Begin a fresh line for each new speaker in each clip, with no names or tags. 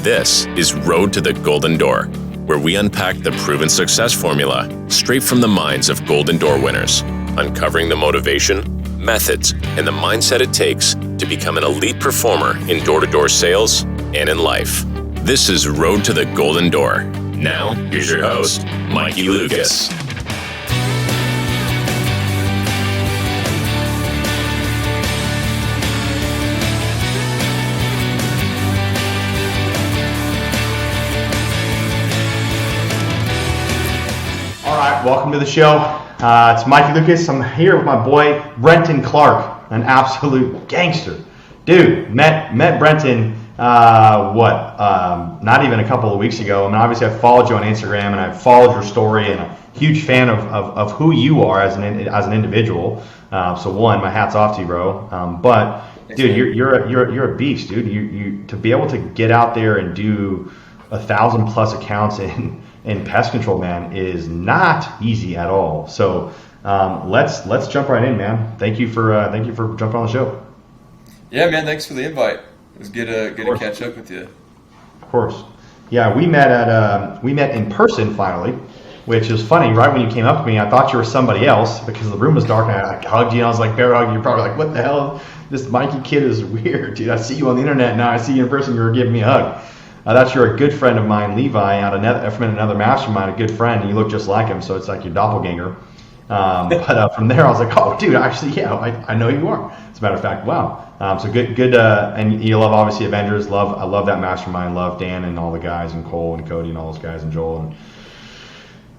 This is Road to the Golden Door, where we unpack the proven success formula straight from the minds of Golden Door winners, uncovering the motivation, methods, and the mindset it takes to become an elite performer in door-to-door sales and in life. This is Road to the Golden Door. Now, here's your host, Mikey Lucas.
Welcome to the show. It's Mikey Lucas. I'm here with my boy Brenton Clark, an absolute gangster. Dude, met Brenton, not even a couple of weeks ago. I mean, obviously I followed you on Instagram and I followed your story and I'm a huge fan of who you are as an individual. So one, my hat's off to you, bro. But dude, you're a beast, dude. You to be able to get out there and do 1,000+ accounts in pest control, man, is not easy at all. So let's jump right in, man. Thank you for jumping on the show.
Yeah, man. Thanks for the invite. It was good to catch up with you.
Of course. Yeah, we met in person finally, which is funny. Right when you came up to me, I thought you were somebody else because the room was dark and I hugged you and I was like, bear hug. You're probably like, what the hell? This Mikey kid is weird, dude. I see you on the internet now. I see you in person. You were giving me a hug. I thought you were a good friend of mine, Levi, from another mastermind, a good friend, and you look just like him, so it's like your doppelganger. But from there, I was like, oh, dude, actually, yeah, I know who you are. As a matter of fact, wow. So good, and you love, obviously, Avengers. I love that mastermind. Love Dan and all the guys, and Cole and Cody and all those guys, and Joel and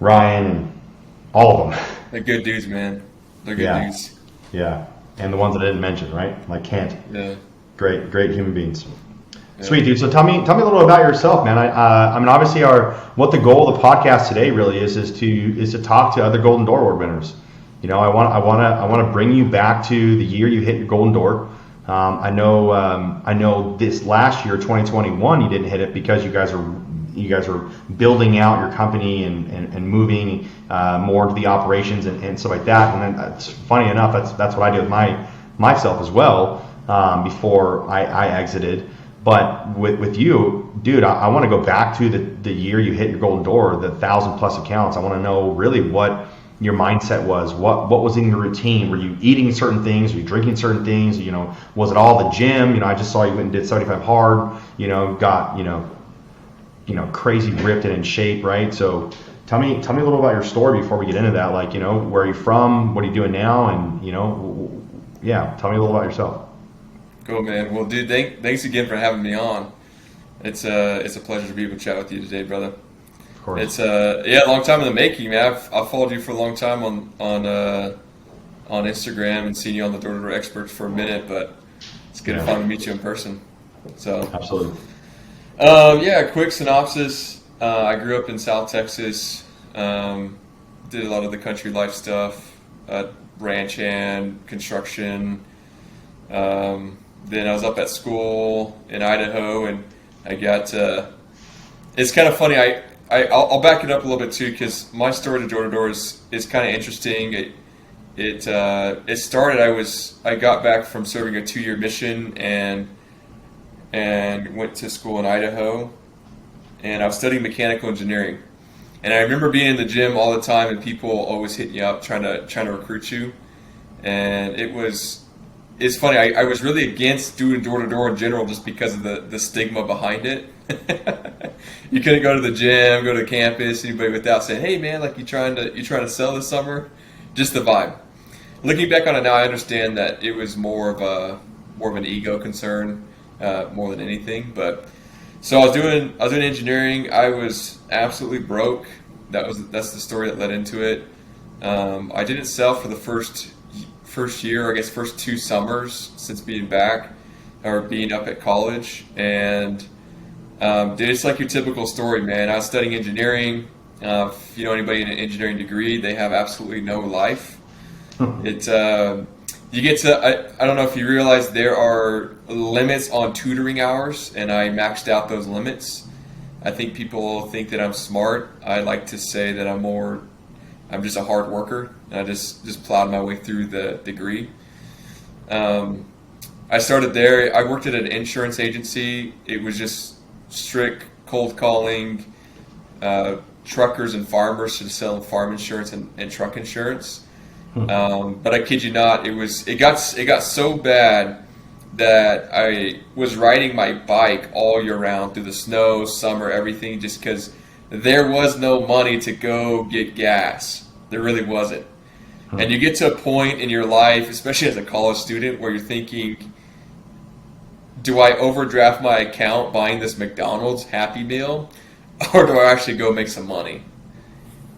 Ryan and all of them.
They're good dudes, man. They're good dudes.
Yeah, and the ones that I didn't mention, right? Like Kent.
Yeah.
Great human beings. Sweet, dude. So tell me a little about yourself, man. I mean, obviously, what the goal of the podcast today really is to talk to other Golden Door Award winners. You know, I want to bring you back to the year you hit your Golden Door. I know this last year, 2021, you didn't hit it because you guys are building out your company and moving more into the operations and stuff like that. And then, it's funny enough, that's what I did with myself as well before I exited. But with you, dude, I want to go back to the year you hit your Golden Door, the 1,000+ accounts. I want to know really what your mindset was. What was in your routine? Were you eating certain things? Were you drinking certain things? You know, was it all the gym? You know, I just saw you went and did 75 hard. You know, got crazy ripped and in shape, right? So tell me a little about your story before we get into that. Like, you know, where are you from? What are you doing now? And tell me a little about yourself.
Cool, man. Well, dude, thanks again for having me on. It's a pleasure to be able to chat with you today, brother.
Of course.
It's a long time in the making, man. I've followed you for a long time on Instagram and seen you on the Door to Door Experts for a minute, but it's good to finally meet you in person. So
absolutely.
Quick synopsis. I grew up in South Texas. Did a lot of the country life stuff, ranch hand, construction. Then I was up at school in Idaho, and I got. It's kind of funny. I'll back it up a little bit too, because my story to door is kind of interesting. It started. I got back from serving a 2-year mission and went to school in Idaho, and I was studying mechanical engineering. And I remember being in the gym all the time, and people always hitting you up trying to recruit you, and It's funny, I was really against doing door-to-door in general just because of the stigma behind it. You couldn't go to the gym, go to campus, anybody without saying, hey man, like you trying to sell this summer? Just the vibe. Looking back on it now, I understand that it was more of an ego concern, more than anything. But so I was doing engineering. I was absolutely broke. That's the story that led into it. I didn't sell for the first year, I guess first 2 summers since being back or being up at college. And dude, it's like your typical story, man. I was studying engineering. If you know anybody in an engineering degree, they have absolutely no life. You get to, I don't know if you realize there are limits on tutoring hours, and I maxed out those limits. I think people think that I'm smart. I like to say that I'm just a hard worker, and I just plowed my way through the degree. I started there. I worked at an insurance agency. It was just strict cold calling, truckers and farmers to sell farm insurance and truck insurance. But I kid you not, it got so bad that I was riding my bike all year round through the snow, summer, everything, just because there was no money to go get gas. There really wasn't. And you get to a point in your life, especially as a college student, where you're thinking, do I overdraft my account buying this McDonald's Happy Meal, or do I actually go make some money?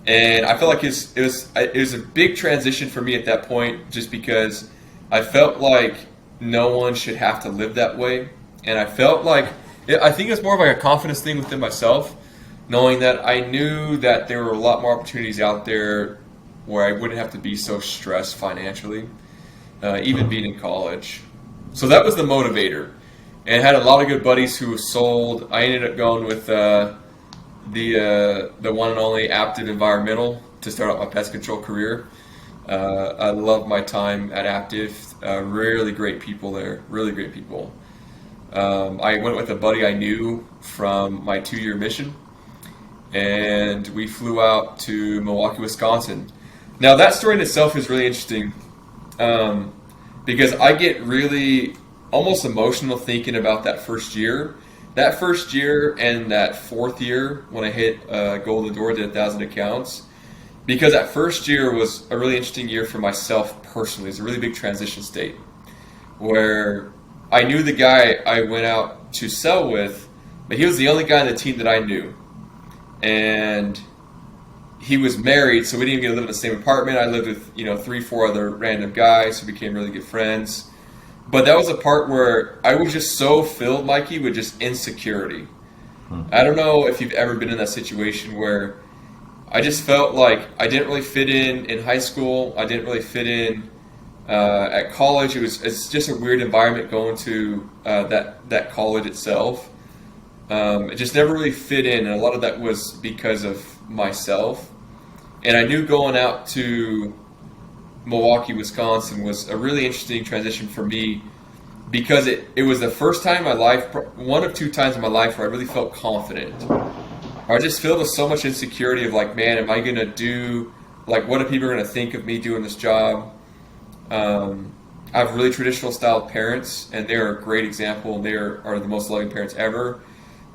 And I felt like it was a big transition for me at that point, just because I felt like no one should have to live that way. And I felt like, I think it's more of like a confidence thing within myself, knowing that I knew that there were a lot more opportunities out there where I wouldn't have to be so stressed financially, even being in college. So that was the motivator. And I had a lot of good buddies who sold. I ended up going with the one and only Aptive Environmental to start out my pest control career. I love my time at Aptive. Really great people there. Really great people. I went with a buddy I knew from my 2-year mission, and we flew out to Milwaukee, Wisconsin. Now that story in itself is really interesting, because I get really almost emotional thinking about that first year. That first year and that fourth year when I hit Golden Door, did 1,000 accounts, because that first year was a really interesting year for myself personally. It's a really big transition state where I knew the guy I went out to sell with, but he was the only guy on the team that I knew. And he was married, so we didn't even get to live in the same apartment. I lived with 3-4 other random guys who became really good friends. But that was a part where I was just so filled, Mikey, with just insecurity. I don't know if you've ever been in that situation where I just felt like I didn't really fit in high school. I didn't really fit in at college. It's just a weird environment going to that college itself. It just never really fit in, and a lot of that was because of myself. And I knew going out to Milwaukee, Wisconsin was a really interesting transition for me, because it was the first time in my life, one of 2 times in my life, where I really felt confident. I just filled with so much insecurity of like, man, am I going to do, like, what are people going to think of me doing this job? I have really traditional style parents, and they're a great example, and they are the most loving parents ever.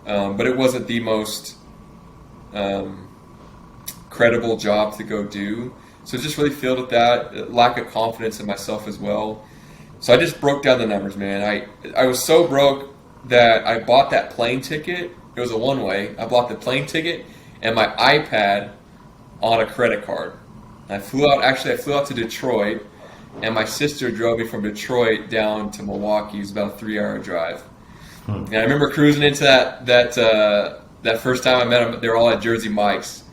But it wasn't the most credible job to go do. So just really filled with that lack of confidence in myself as well. So I just broke down the numbers, man. I was so broke that I bought that plane ticket. It was a one-way. I bought the plane ticket and my iPad on a credit card. I flew out to Detroit, and my sister drove me from Detroit down to Milwaukee. It was about a 3-hour drive. And I remember cruising into that first time I met them. They were all at Jersey Mike's.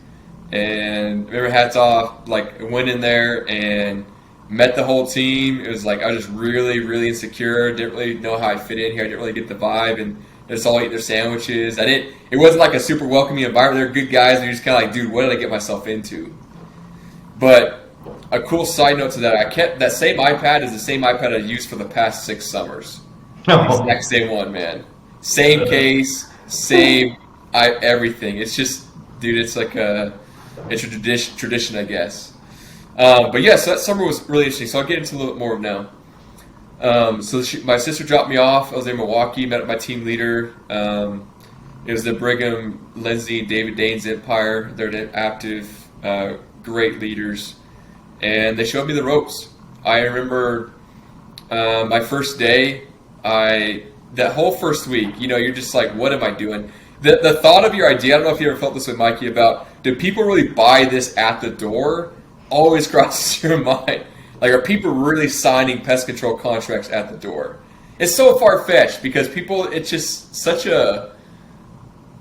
And remember, hats off, like, went in there and met the whole team. It was like I was just really, really insecure. Didn't really know how I fit in here. I didn't really get the vibe, and they just all eat their sandwiches. It wasn't like a super welcoming environment. They were good guys, and you're just kind of like, dude, what did I get myself into? But a cool side note to that, I kept that same iPad is the same iPad I used for the past 6 summers. The exact same one, man. Same case, same everything. It's just, dude, it's like it's a tradition, I guess. But yeah, so that summer was really interesting. So I'll get into a little bit more now. My sister dropped me off. I was in Milwaukee, met my team leader. It was the Brigham, Lindsay, David Dane's Empire. They're active, great leaders. And they showed me the ropes. I remember my first day, that whole first week, you're just like, what am I doing? The thought of your idea, I don't know if you ever felt this with Mikey, about, do people really buy this at the door, always crosses your mind. Like, are people really signing pest control contracts at the door? It's so far-fetched, because people, it's just so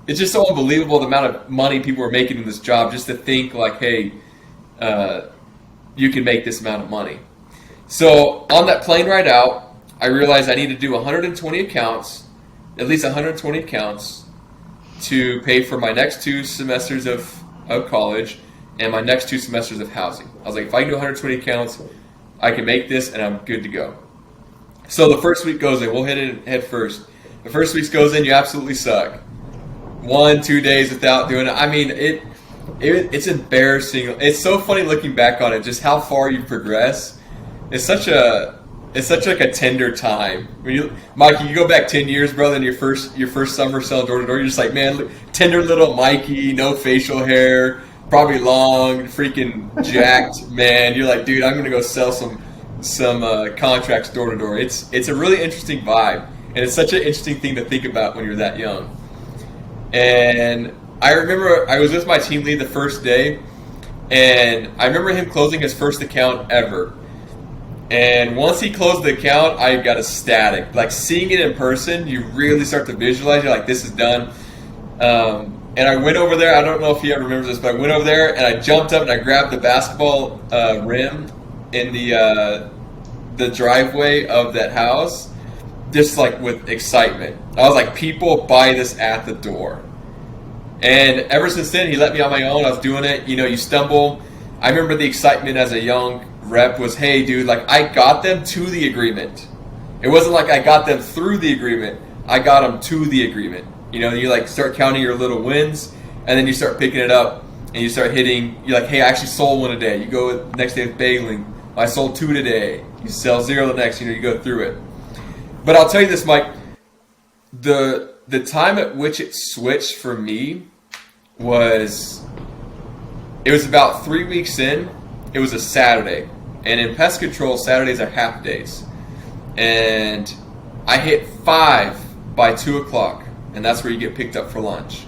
unbelievable the amount of money people are making in this job, just to think like, hey, you can make this amount of money. So on that plane ride out, I realized I need to do 120 accounts, at least 120 accounts, to pay for my next 2 semesters of college and my next 2 semesters of housing. I was like, if I can do 120 accounts, I can make this and I'm good to go. So the first week goes in. We'll hit it head first. The first week goes in, you absolutely suck. 1-2 days without doing it. I mean, it's embarrassing. It's so funny looking back on it, just how far you progress. It's such like a tender time. Mikey, you go back 10 years, brother, and your first summer selling door to door, you're just like, man, look, tender little Mikey, no facial hair, probably long, freaking jacked, man. You're like, dude, I'm gonna go sell some contracts door to door. It's a really interesting vibe, and it's such an interesting thing to think about when you're that young. And I remember I was with my team lead the first day, and I remember him closing his first account ever. And once he closed the account, I got ecstatic. Like, seeing it in person, you really start to visualize. You're like, this is done. And I went over there. I don't know if he ever remembers this, but I went over there and I jumped up and I grabbed the basketball rim in the driveway of that house, just like with excitement. I was like, people buy this at the door. And ever since then, he let me on my own. I was doing it. You know, you stumble. I remember the excitement as a young rep was, hey, dude, like, I got them to the agreement. It wasn't like I got them through the agreement. I got them to the agreement. You know, you like start counting your little wins, and then you start picking it up, and you start hitting. You're like, hey, I actually sold one today. You go the next day with baling. I sold 2 today. You sell 0 the next. You know, you go through it. But I'll tell you this, Mike. The time at which it switched for me was, it was about 3 weeks in. It was a Saturday, and in pest control, Saturdays are half days. And I hit 5 by 2 o'clock, and that's where you get picked up for lunch.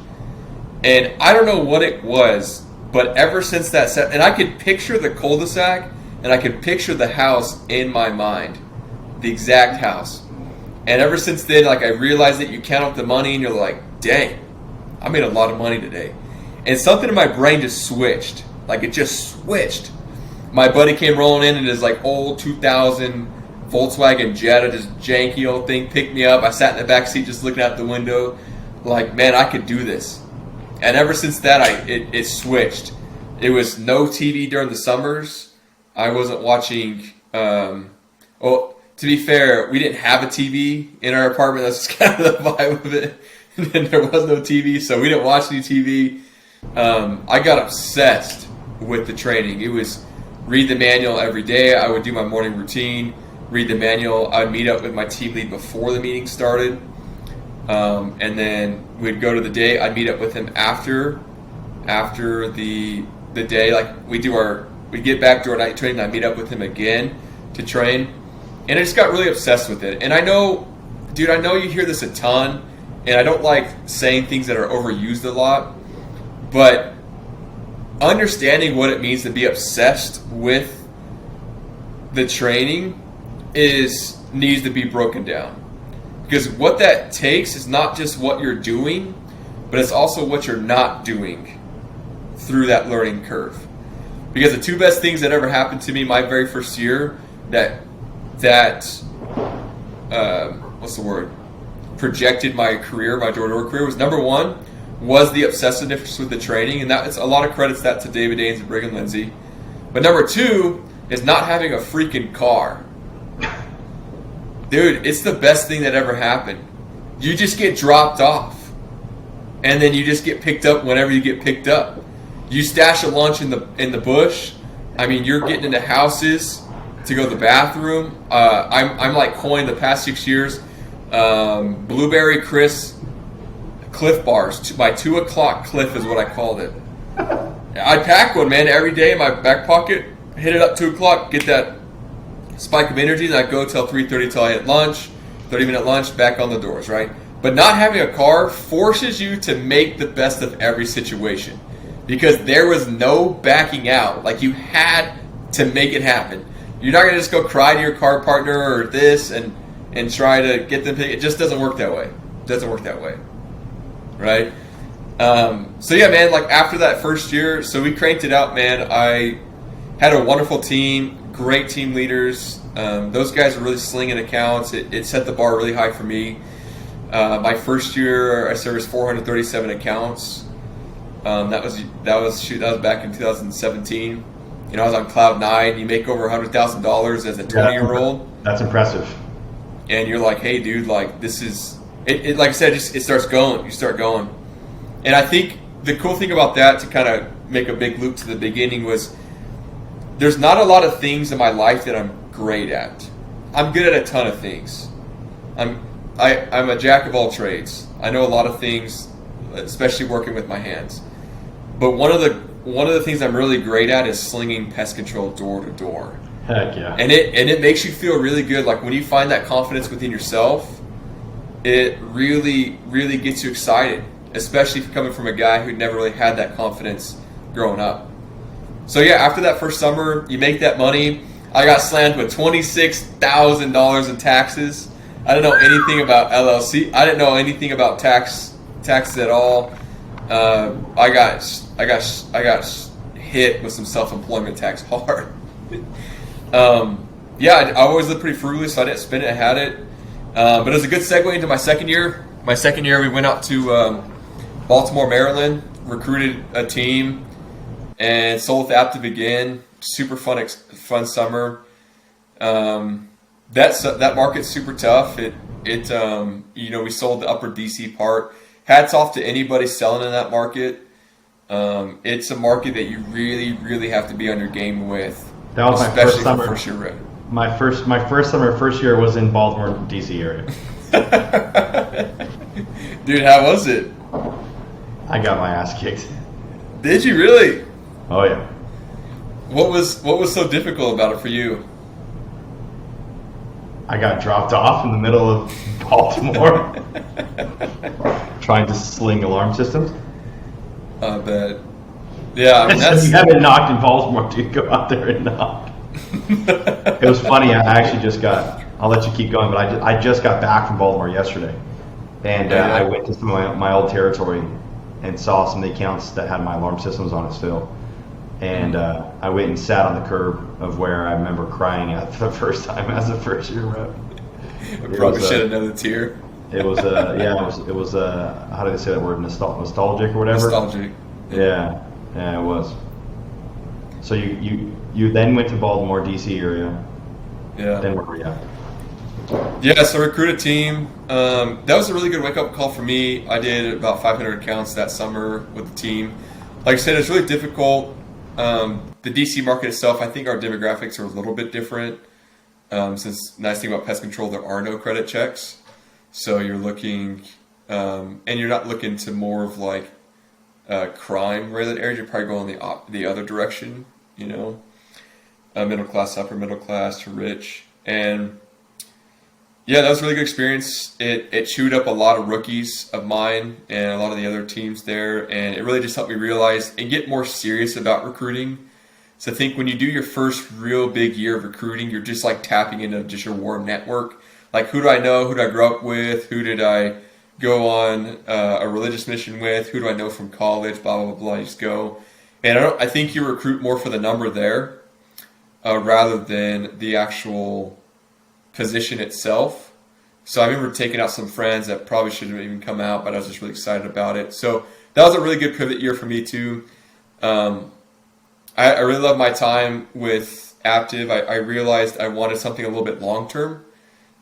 And I don't know what it was, but ever since that set, and I could picture the cul-de-sac, and I could picture the house in my mind, the exact house. And ever since then, like, I realized that you count up the money, and you're like, dang, I made a lot of money today. And something in my brain just switched. Like, it just switched. My buddy came rolling in his like old 2000 Volkswagen Jetta, this janky old thing, picked me up. I sat in the back seat just looking out the window, like, man, I could do this. And ever since that, it switched. It was no TV during the summers. I wasn't watching. Well, to be fair, we didn't have a TV in our apartment. That's just kind of the vibe of it. And there was no TV, so we didn't watch any TV. I got obsessed with the training. It was read the manual every day. I would do my morning routine, read the manual. I would meet up with my team lead before the meeting started. And then we'd go to the day. I'd meet up with him after the day. Like, we'd get back to our night training. I'd meet up with him again to train. And I just got really obsessed with it. And I know, dude, I know you hear this a ton, and I don't like saying things that are overused a lot, but understanding what it means to be obsessed with the training needs to be broken down. Because what that takes is not just what you're doing, but it's also what you're not doing through that learning curve. Because the 2 best things that ever happened to me my very first year that projected my career, my door-to-door career, was, number 1 was the obsessiveness with the training, and that's a lot of credits that to David Ains and Brigham Lindsay. But number 2 is not having a freaking car. Dude, it's the best thing that ever happened. You just get dropped off, and then you just get picked up whenever you get picked up. You stash a lunch in the bush. I mean, you're getting into houses to go to the bathroom. I'm like coined the past 6 years, Blueberry Chris Cliff Bars. By 2 o'clock cliff is what I called it. I'd pack one, man, every day in my back pocket, hit it up 2 o'clock, get that spike of energy, and I'd go till 3:30 till I had lunch, 30-minute lunch, back on the doors, right? But not having a car forces you to make the best of every situation, because there was no backing out. Like, you had to make it happen. You're not going to just go cry to your car partner or this and try to get them. It just doesn't work that way. It doesn't work that way, right? So yeah, man, like, after that first year, so we cranked it out, man. I had a wonderful team, great team leaders. Those guys were really slinging accounts. It set the bar really high for me. My first year, I serviced 437 accounts. That was back in 2017. You know, I was on cloud 9. You make over $100,000 as a 20-year-old.
That's impressive.
And you're like, hey, dude, like, this is it. Like I said, it starts going. You start going. And I think the cool thing about that, to kind of make a big loop to the beginning, was there's not a lot of things in my life that I'm great at. I'm good at a ton of things. I'm a jack of all trades. I know a lot of things, especially working with my hands. But one of the things I'm really great at is slinging pest control door to door.
Heck yeah.
And it makes you feel really good. Like when you find that confidence within yourself, it really, really gets you excited, especially if you're coming from a guy who never really had that confidence growing up. So yeah, after that first summer, you make that money. I got slammed with $26,000 in taxes. I didn't know anything about LLC. I didn't know anything about taxes at all. I got hit with some self-employment tax hard. I always lived pretty frugally, so I didn't spend it. I had it, but it was a good segue into my second year. My second year, we went out to Baltimore, Maryland, recruited a team, and sold with Aptiv again. Super fun summer. That market's super tough. We sold the upper DC part. Hats off to anybody selling in that market. It's a market that you really, really have to be on your game with.
That was my first summer.
First year rep.
My first summer, first year was in Baltimore, DC area.
Dude, how was it?
I got my ass kicked.
Did you really?
Oh yeah.
What was so difficult about it for you?
I got dropped off in the middle of Baltimore trying to sling alarm systems.
I bet. Yeah, I mean,
if you haven't knocked in Baltimore, dude, go out there and knock. It was funny. I actually just got. I'll let you keep going, but I just got back from Baltimore yesterday, and I went to some of my old territory and saw some of the accounts that had my alarm systems on it still. And I went and sat on the curb of where I remember crying at for the first time as a first year rep.
I probably shed another tear.
It was it was how do they say that word? Nostalgic or whatever.
Nostalgic.
Yeah, it was. So you then went to Baltimore, DC area.
Yeah.
Then where were you at?
Yeah, so recruit a team. That was a really good wake-up call for me. I did about 500 accounts that summer with the team. Like I said, it's really difficult. The DC market itself, I think our demographics are a little bit different. Since the nice thing about pest control, there are no credit checks. So you're looking, and you're not looking to more of like crime-related areas. You're probably going the other direction, middle class, upper middle class to rich. And yeah, that was a really good experience. It chewed up a lot of rookies of mine and a lot of the other teams there, and it really just helped me realize and get more serious about recruiting. So I think when you do your first real big year of recruiting, you're just like tapping into just your warm network. Like, who do I know? Who did I grow up with? Who did I go on a religious mission with? Who do I know from college? Blah, blah, blah, blah. You just go. And I think you recruit more for the number there rather than the actual position itself. So I remember taking out some friends that probably shouldn't have even come out, but I was just really excited about it. So that was a really good pivot year for me too. I really loved my time with Aptiv. I realized I wanted something a little bit long-term.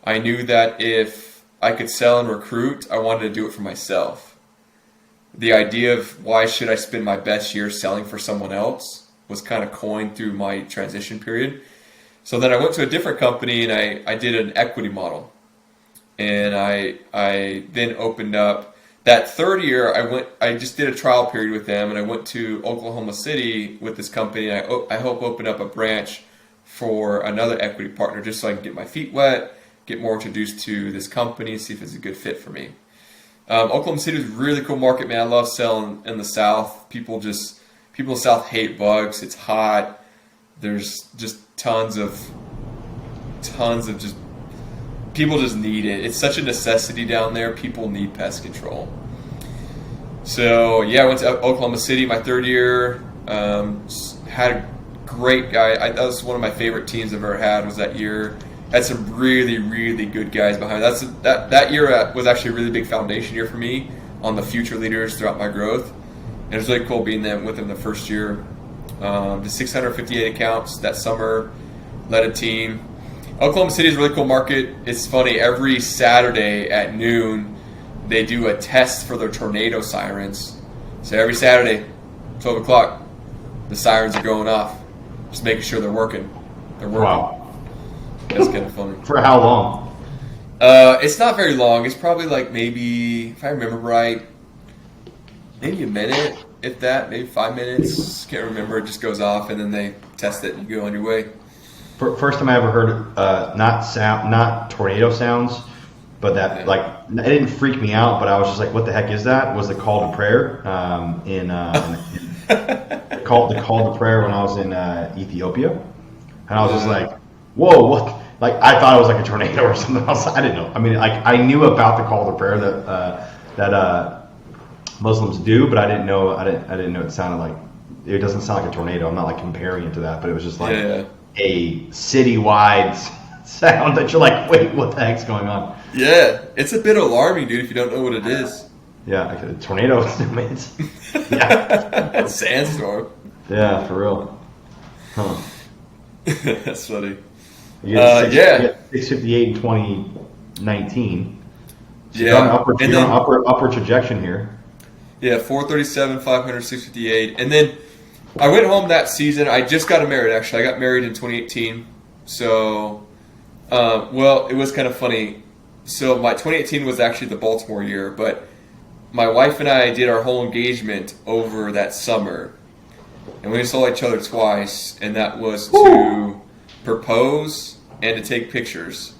I knew that if I could sell and recruit, I wanted to do it for myself. The idea of why should I spend my best year selling for someone else was kind of coined through my transition period. So then I went to a different company and I did an equity model. And I then opened up that third year. I just did a trial period with them, and I went to Oklahoma City with this company. And I hope open up a branch for another equity partner, just so I can get my feet wet, get more introduced to this company, see if it's a good fit for me. Oklahoma City is a really cool market, man. I love selling in the South. People in the South hate bugs. It's hot. There's just tons of just. People just need it. It's such a necessity down there. People need pest control. So yeah, I went to Oklahoma City my third year. Had a great guy. That was one of my favorite teams I've ever had. Was that year. Had some really, really good guys behind me. That year was actually a really big foundation year for me on the future leaders throughout my growth. And it was really cool being with them the first year. Did 658 accounts that summer. Led a team. Oklahoma City is a really cool market. It's funny, every Saturday at noon, they do a test for their tornado sirens. So every Saturday, 12 o'clock, the sirens are going off, just making sure they're working. They're working.
Wow.
That's kind of funny.
For how long?
It's not very long. It's probably like maybe, if I remember right, maybe a minute, if that, maybe 5 minutes. Can't remember. It just goes off, and then they test it, and you go on your way.
First time I ever heard not tornado sounds, but that like it didn't freak me out, but I was just like, what the heck is that? Was the call to prayer the call to prayer when I was in Ethiopia, and I was just like, whoa, what? Like I thought it was like a tornado or something else. I didn't know. I mean, like I knew about the call to prayer that Muslims do, but I didn't know it sounded like, it doesn't sound like a tornado. I'm not like comparing it to that, but it was just like a citywide sound that you're like, wait, what the heck's going on?
Yeah, it's a bit alarming, dude, if you don't know what it is.
Yeah, like a tornado. Yeah.
Sandstorm.
Yeah, for real. Huh.
That's funny.
You get 658 in 2019. So you're on upward trajectory here.
Yeah, 437, 500, 658. And then I went home that season. I just got married, actually. I got married in 2018. So, it was kind of funny. So my 2018 was actually the Baltimore year, but my wife and I did our whole engagement over that summer. And we saw each other twice, and that was to propose and to take pictures.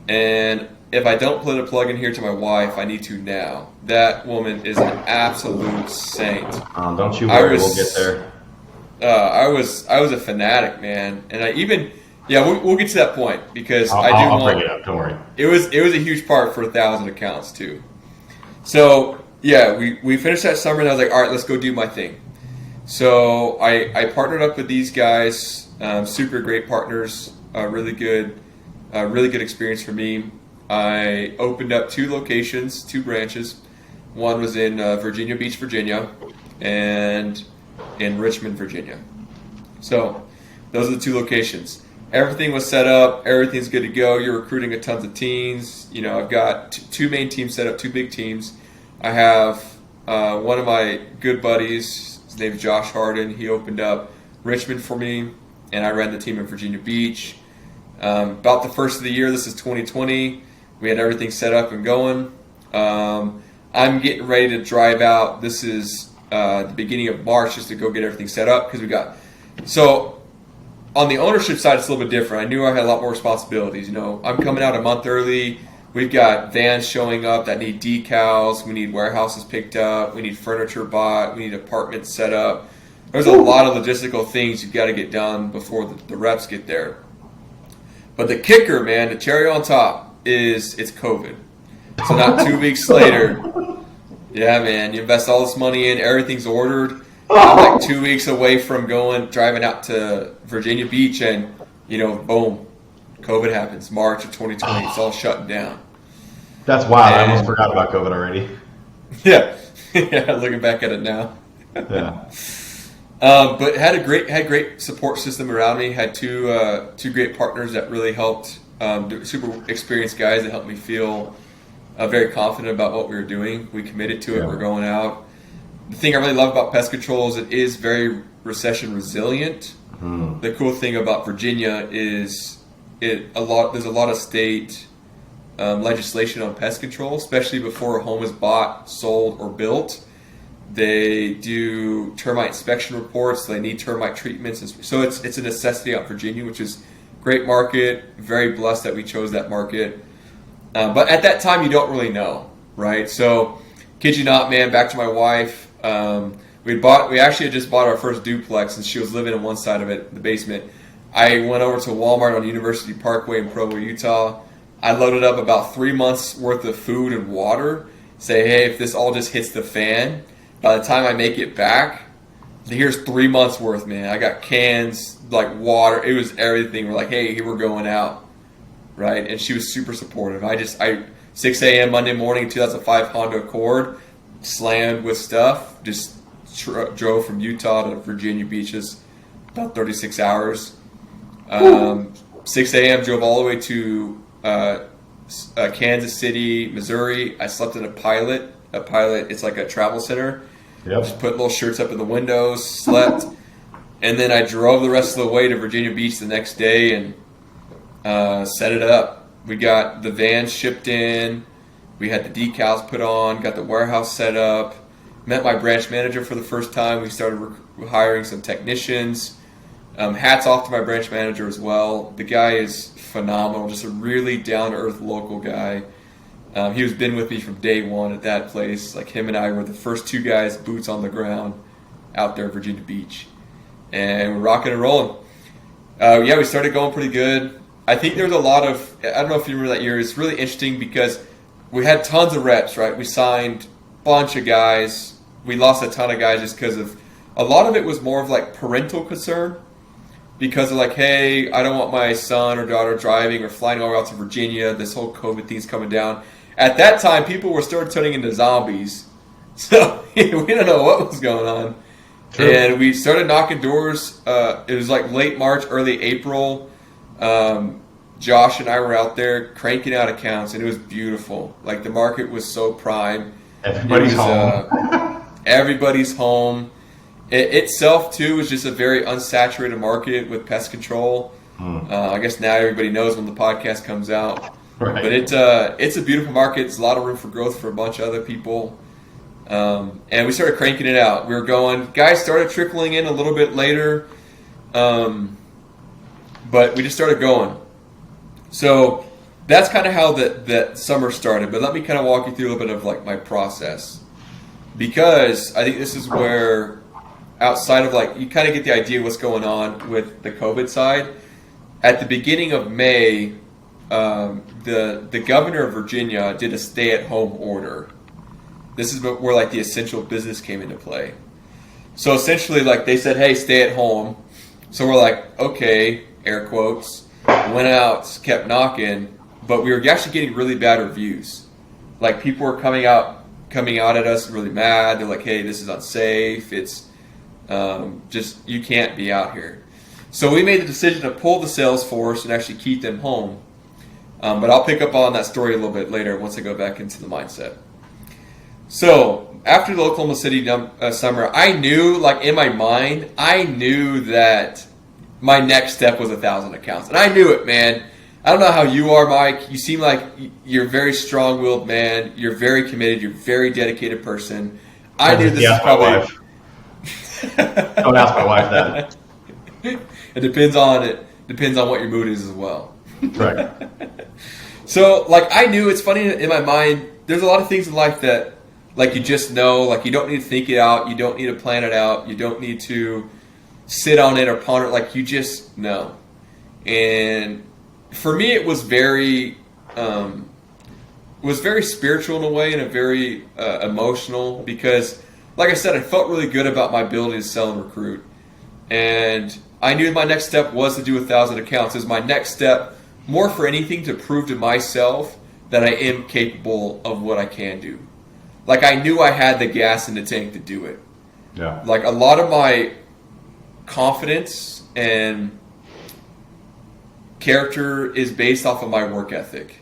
And if I don't put a plug in here to my wife, I need to now. That woman is an absolute saint.
Don't you worry, we'll get there.
I was a fanatic, man, and I even we'll get to that point because
I'll bring it up. Don't worry.
It was a huge part for 1,000 accounts too. So yeah, we finished that summer, and I was like, all right, let's go do my thing. So I partnered up with these guys, super great partners, really good experience for me. I opened up 2 locations, 2 branches. One was in Virginia Beach, Virginia, and in Richmond, Virginia. So those are the 2 locations. Everything was set up. Everything's good to go. You're recruiting a tons of teams. You know, I've got 2 main teams set up, 2 big teams. I have one of my good buddies. His name's Josh Harden. He opened up Richmond for me, and I ran the team in Virginia Beach. About the first of the year, this is 2020, we had everything set up and going. I'm getting ready to drive out. This is the beginning of March just to go get everything set up because so on the ownership side, it's a little bit different. I knew I had a lot more responsibilities. You know, I'm coming out a month early. We've got vans showing up that need decals. We need warehouses picked up. We need furniture bought. We need apartments set up. There's a lot of logistical things you've got to get done before the reps get there. But the kicker, man, the cherry on top is it's COVID. So not 2 weeks later, yeah, man, you invest all this money in, everything's ordered. I'm like 2 weeks away from driving out to Virginia Beach, and boom, COVID happens. March of 2020, it's all shutting down.
That's wild. I almost forgot about COVID already.
Yeah, yeah. Looking back at it now.
Yeah.
But had great support system around me. Had two great partners that really helped. Super experienced guys that helped me feel very confident about what we were doing. We committed to it. Yeah. We're going out. The thing I really love about pest control is it is very recession resilient. Mm. The cool thing about Virginia is there's a lot of state legislation on pest control, especially before a home is bought, sold, or built. They do termite inspection reports. They need termite treatments. So it's a necessity out in Virginia, which is great market. Very blessed that we chose that market. But at that time, you don't really know, right? So, kid you not, man, back to my wife. We actually had just bought our first duplex, and she was living in one side of it, the basement. I went over to Walmart on University Parkway in Provo, Utah. I loaded up about 3 months worth of food and water. Say, hey, if this all just hits the fan, by the time I make it back, here's 3 months worth, man. I got cans, like water. It was everything. We're like, hey, we're going out, right? And she was super supportive. 6 a.m. Monday morning, 2005 Honda Accord, slammed with stuff. Just drove from Utah to Virginia Beaches, about 36 hours. 6 a.m. drove all the way to Kansas City, Missouri. I slept in a Pilot. It's like a travel center.
Yep.
Just put little shirts up in the windows, slept, and then I drove the rest of the way to Virginia Beach the next day and set it up. We got the van shipped in. We had the decals put on, got the warehouse set up, met my branch manager for the first time. We started hiring some technicians. Hats off to my branch manager as well. The guy is phenomenal, just a really down-to-earth local guy. He was been with me from day one at that place. Like, him and I were the first two guys, boots on the ground, out there at Virginia Beach. And we're rocking and rolling. We started going pretty good. I think there was a lot of, I don't know if you remember that year, it's really interesting because we had tons of reps, right? We signed a bunch of guys. We lost a ton of guys just because of, a lot of it was more of like parental concern. Because of like, hey, I don't want my son or daughter driving or flying all out to Virginia. This whole COVID thing's coming down. At that time, people were still turning into zombies. So we didn't know what was going on. True. And we started knocking doors. It was like late March, early April. Josh and I were out there cranking out accounts, and it was beautiful. Like, the market was so prime.
Everybody's home.
Everybody's home. It itself, too, is just a very unsaturated market with pest control. I guess now everybody knows when the podcast comes out. Right. But it's a beautiful market. There's a lot of room for growth for a bunch of other people. And we started cranking it out. We were going. Guys started trickling in a little bit later. But we just started going. So that's kind of how that summer started. But let me kind of walk you through a little bit of like my process. Because I think this is where, outside of like, you kind of get the idea of what's going on with the COVID side. At the beginning of May, the governor of Virginia did a stay-at-home order. This is where like the essential business came into play. So essentially, like, they said, hey, stay at home. So we're like, okay, air quotes. Went out, kept knocking, but we were actually getting really bad reviews. Like, people were coming out at us really mad. They're like, hey, this is unsafe. It's just, you can't be out here. So we made the decision to pull the sales force and actually keep them home. But I'll pick up on that story a little bit later once I go back into the mindset. So after the Oklahoma City summer, I knew, like, in my mind, I knew that my next step was 1,000 accounts. And I knew it, man. I don't know how you are, Mike. You seem like you're a very strong-willed man. You're very committed. You're a very dedicated person. I knew this is probably...
Don't ask my wife that.
It depends on what your mood is as well.
Right.
So, like, I knew, it's funny in my mind, there's a lot of things in life that, like, you just know. Like, you don't need to think it out. You don't need to plan it out. You don't need to sit on it or ponder it. Like, you just know. And for me, it was very spiritual in a way, and a very emotional, because, like I said, I felt really good about my ability to sell and recruit. And I knew my next step was to do 1,000 accounts. It was my next step, more for anything, to prove to myself that I am capable of what I can do. Like, I knew I had the gas in the tank to do it.
Yeah.
Like, a lot of my confidence and character is based off of my work ethic.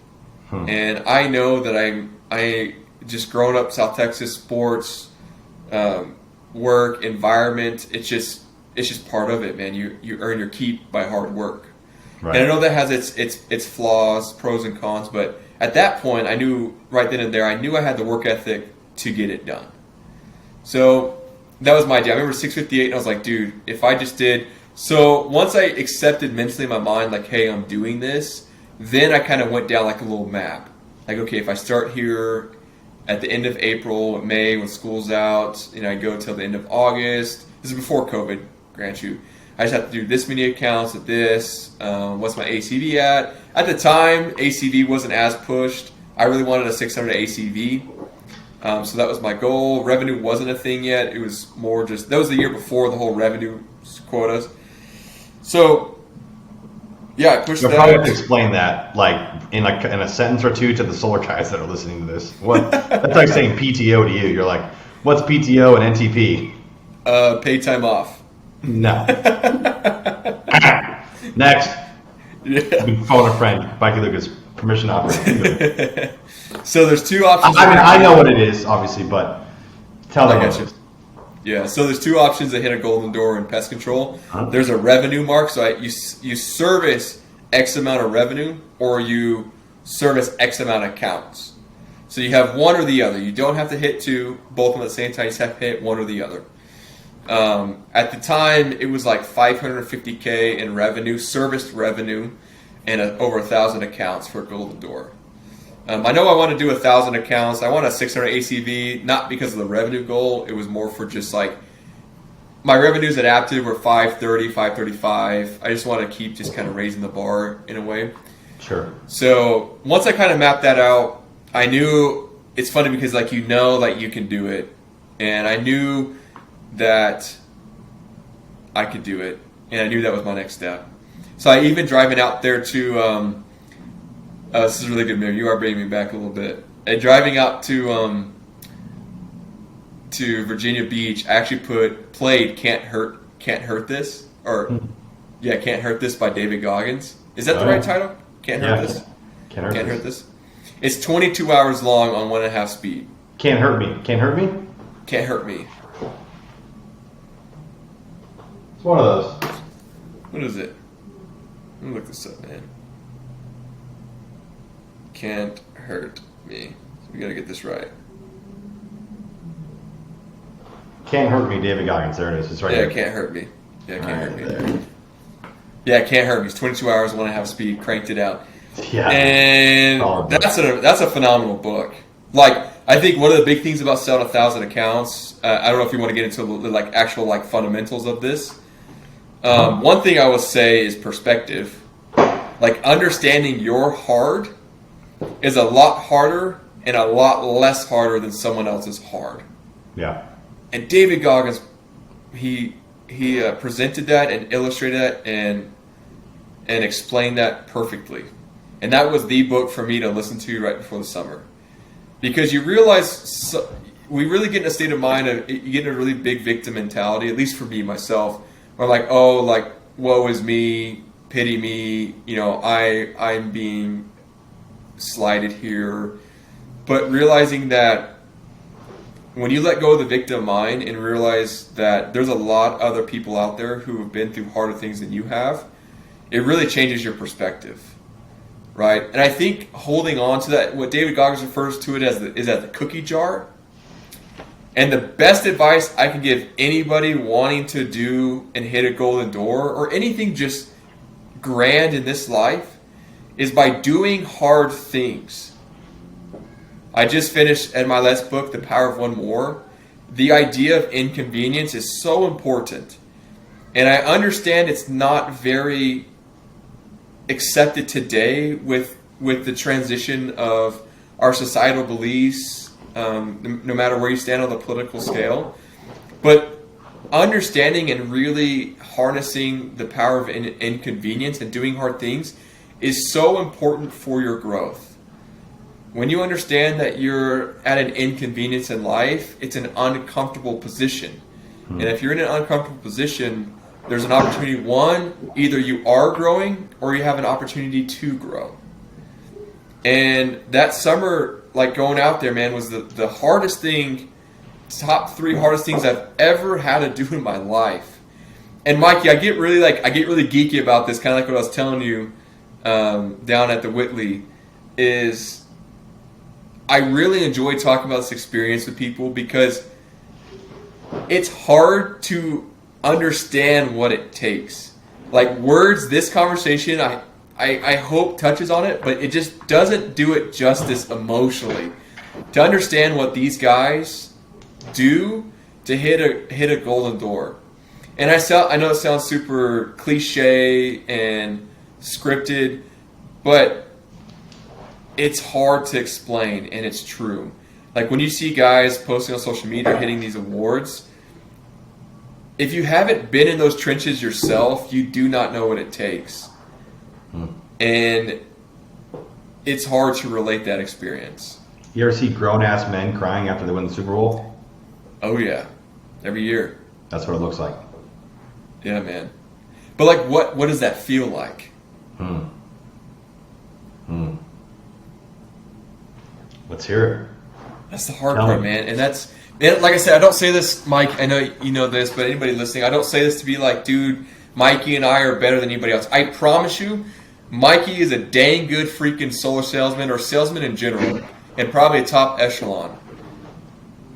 And I know that I just growing up South Texas, sports, work, environment, it's just part of it, man. You earn your keep by hard work. Right. And I know that has its flaws, pros and cons, but at that point, I knew right then and there, I knew I had the work ethic to get it done. So that was my idea. I remember 658, and I was like, dude, if I just did... So once I accepted mentally in my mind, like, hey, I'm doing this, then I kind of went down like a little map. Like, okay, if I start here at the end of April, May, when school's out, I go till the end of August. This is before COVID, grant you. I just have to do this many accounts at this. What's my ACV at? At the time, ACV wasn't as pushed. I really wanted a 600 ACV. So that was my goal. Revenue wasn't a thing yet. It was more just, that was the year before the whole revenue quotas. So, yeah, I pushed that.
You'll probably have to explain that, like in a sentence or two, to the solar guys that are listening to this. That's like saying PTO to you. You're like, what's PTO and NTP?
Paid time off.
No. Next. Yeah. Phone a friend. Mikey Lucas. Permission to operate.
So there's two options.
I mean, I know what it is, obviously, but tell them.
Yeah, so there's two options to hit a golden door in pest control. There's a revenue mark, so you service X amount of revenue, or you service X amount of counts. So you have one or the other. You don't have to hit two, both of them at the same time. You just have to hit one or the other. At the time, it was like $550K in revenue, serviced revenue, and over 1,000 accounts for a golden door. I know I want to do 1,000 accounts. I want a 600 ACV, not because of the revenue goal. It was more for just like my revenues at Aptive were 530, 535. I just want to keep just kind of raising the bar in a way.
Sure.
So once I kind of mapped that out, I knew it's funny because like you can do it, and I knew that I could do it, and I knew that was my next step. So I even driving out there to this is really good, Mary. You are bringing me back a little bit. And driving out to Virginia Beach, I actually played "Can't Hurt This" "Can't Hurt This" by David Goggins. Is that the right title? Can't Hurt This.
Can't Hurt This.
It's 22 hours long on 1.5 speed.
Can't hurt me. Can't hurt me.
Can't hurt me.
It's one of those.
What is it? Let me look this up, man. Can't hurt me. We gotta get this right.
Can't hurt me, David Goggins. There it is. It's right here.
Can't hurt me. Yeah, can't hurt me.
There.
Yeah, can't hurt me. It's 22 hours, 1.5 speed. Cranked it out.
Yeah.
And that's a phenomenal book. Like, I think one of the big things about selling 1,000 accounts, I don't know if you want to get into like actual like fundamentals of this. One thing I will say is perspective. Like, understanding your hard is a lot harder and a lot less harder than someone else's hard.
Yeah.
And David Goggins, he presented that and illustrated that and explained that perfectly. And that was the book for me to listen to right before the summer. Because you realize we really get in a state of mind of, you get in a really big victim mentality, at least for me, myself, where I'm like, oh, like, woe is me, pity me, I'm being slighted here. But realizing that when you let go of the victim mind and realize that there's a lot of other people out there who have been through harder things than you have, it really changes your perspective. Right? And I think holding on to that, what David Goggins refers to it as is at the cookie jar. And the best advice I can give anybody wanting to do and hit a golden door or anything just grand in this life is by doing hard things. I just finished at my last book, The Power of One More. The idea of inconvenience is so important. And I understand it's not very accepted today with the transition of our societal beliefs, no matter where you stand on the political scale. But understanding and really harnessing the power of inconvenience and doing hard things is so important for your growth. When you understand that you're at an inconvenience in life, it's an uncomfortable position. And if you're in an uncomfortable position, there's an opportunity, one, either you are growing or you have an opportunity to grow. And that summer, like going out there, man, was the hardest thing, top 3 hardest things I've ever had to do in my life. And Mikey, I get really geeky about this, kind of like what I was telling you down at the Whitley, is I really enjoy talking about this experience with people because it's hard to understand what it takes. Like words, this conversation, I hope touches on it, but it just doesn't do it justice emotionally. To understand what these guys do to hit a golden door. And I know it sounds super cliche and scripted, but it's hard to explain, and it's true. Like when you see guys posting on social media hitting these awards, if you haven't been in those trenches yourself, you do not know what it takes. And it's hard to relate that experience.
You ever see grown-ass men crying after they win the Super Bowl?
Oh, yeah. Every year.
That's what it looks like.
Yeah, man. But, like, what does that feel like?
Let's hear it.
That's the hard
Tell
part,
me.
man. And that's And like I said, I don't say this, Mike, I know you know this, but anybody listening, I don't say this to be like, dude, Mikey and I are better than anybody else. I promise you, Mikey is a dang good freaking solar salesman or salesman in general, and probably a top echelon.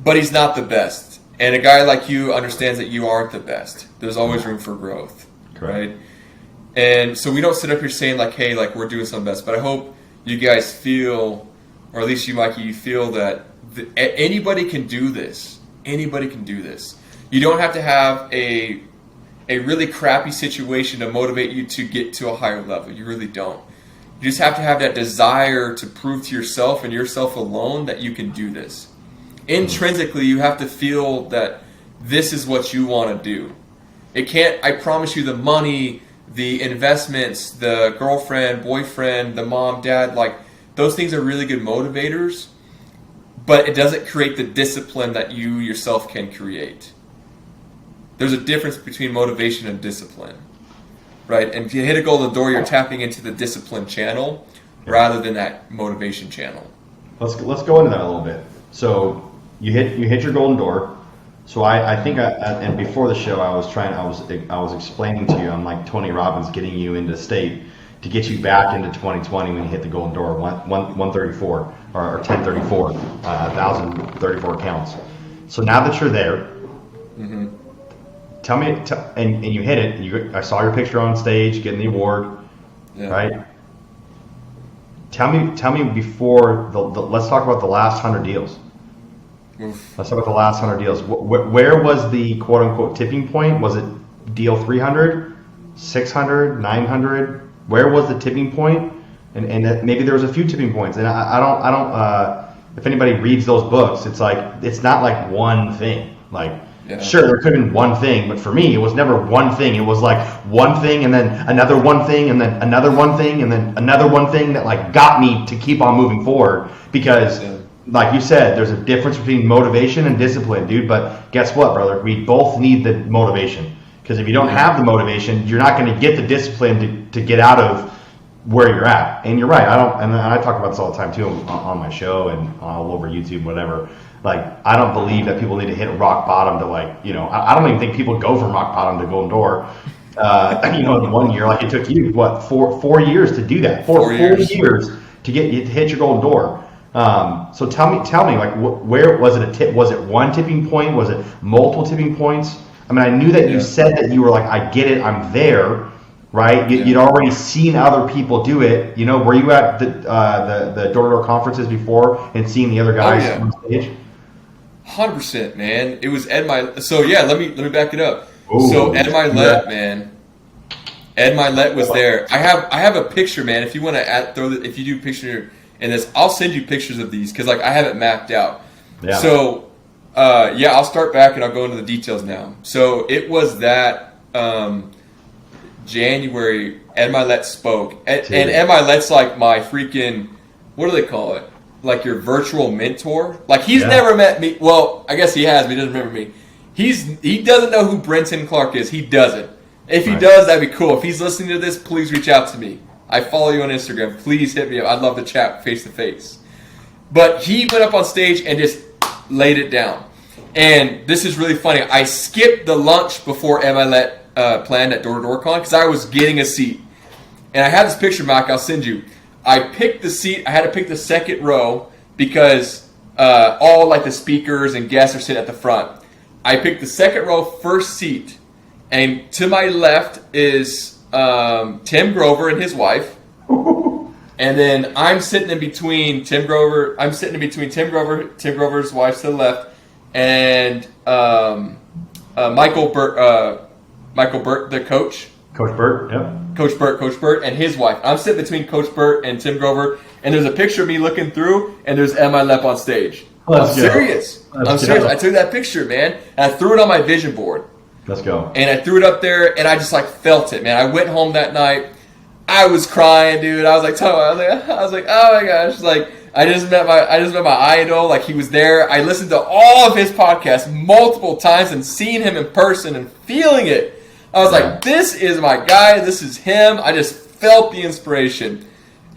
But he's not the best. And a guy like you understands that you aren't the best. There's always room for growth.
Correct.
Right? And so we don't sit up here saying like, hey, like we're doing something best. But I hope you guys feel, or at least you, Mikey, you feel that anybody can do this. Anybody can do this. You don't have to have a really crappy situation to motivate you to get to a higher level. You really don't. You just have to have that desire to prove to yourself and yourself alone that you can do this. Intrinsically, you have to feel that this is what you want to do. It can't, I promise you, the money, the investments, the girlfriend, boyfriend, the mom, dad, like those things are really good motivators, but it doesn't create the discipline that you yourself can create. There's a difference between motivation and discipline, right? And if you hit a golden door, you're tapping into the discipline channel rather than that motivation channel.
Let's go into that a little bit. So you hit your golden door. So I think and before the show I was explaining to you, I'm like Tony Robbins getting you into state to get you back into 2020 when you hit the golden door, 134 or 1034, 1,034 accounts. So now that you're there, tell me, and you hit it. I saw your picture on stage getting the award, right? Tell me before let's talk about the last 100 deals. Let's talk about the last 100 deals. Where was the quote unquote tipping point? Was it deal 300, 600, 900? Where was the tipping point? And maybe there was a few tipping points. And I don't. If anybody reads those books, it's not like one thing. Like sure, there could have been one thing, but for me, it was never one thing. It was like one thing, and then another one thing, and then another one thing, and then another one thing that like got me to keep on moving forward because. Like you said, there's a difference between motivation and discipline, dude. But guess what, brother? We both need the motivation. Because if you don't have the motivation, you're not going to get the discipline to get out of where you're at. And you're right. And I talk about this all the time, too, on my show and all over YouTube, whatever. Like, I don't believe that people need to hit rock bottom to, like, I don't even think people go from rock bottom to golden door. In 1 year, like it took you, what, four years to do that? Four years to hit your golden door. So tell me, like, where was it? Was it one tipping point? Was it multiple tipping points? I mean, I knew that you said that you were like, I get it, I'm there, right? You'd already seen other people do it. Were you at the door-to-door conferences before and seeing the other guys on stage?
100%, man. It was Ed Milet. So let me back it up.
Ooh,
so Ed Milet, man. Ed Milet was there. I have a picture, man. If you want to if you do picture. And I'll send you pictures of these because, like, I have it mapped out. Yeah. So, I'll start back and I'll go into the details now. So it was that January. Ed Milet spoke, and Ed Milet's like my freaking, what do they call it? Like your virtual mentor. Like he's never met me. Well, I guess he has, but he doesn't remember me. He doesn't know who Brenton Clark is. He doesn't. If he does, that'd be cool. If he's listening to this, please reach out to me. I follow you on Instagram. Please hit me up. I'd love to chat face to face. But he went up on stage and just laid it down. And this is really funny. I skipped the lunch before MLET planned at Door to Door Con because I was getting a seat. And I had this picture, Mike. I'll send you. I picked the seat. I had to pick the second row because all like the speakers and guests are sitting at the front. I picked the second row, first seat. And to my left is Tim Grover and his wife, and then I'm sitting in between Tim Grover. I'm sitting in between Tim Grover's wife to the left, and Michael Burt, the coach. Coach Burt, yep. Coach Burt, and his wife. I'm sitting between Coach Burt and Tim Grover, and there's a picture of me looking through, and there's Emma Lepp on stage. I'm serious. I took that picture, man, and I threw it on my vision board.
Let's go.
And I threw it up there, and I just like felt it, man. I went home that night. I was crying, dude. I was like, oh my gosh, like I just met my idol. Like he was there. I listened to all of his podcasts multiple times and seeing him in person and feeling it. I was like, this is my guy. This is him. I just felt the inspiration,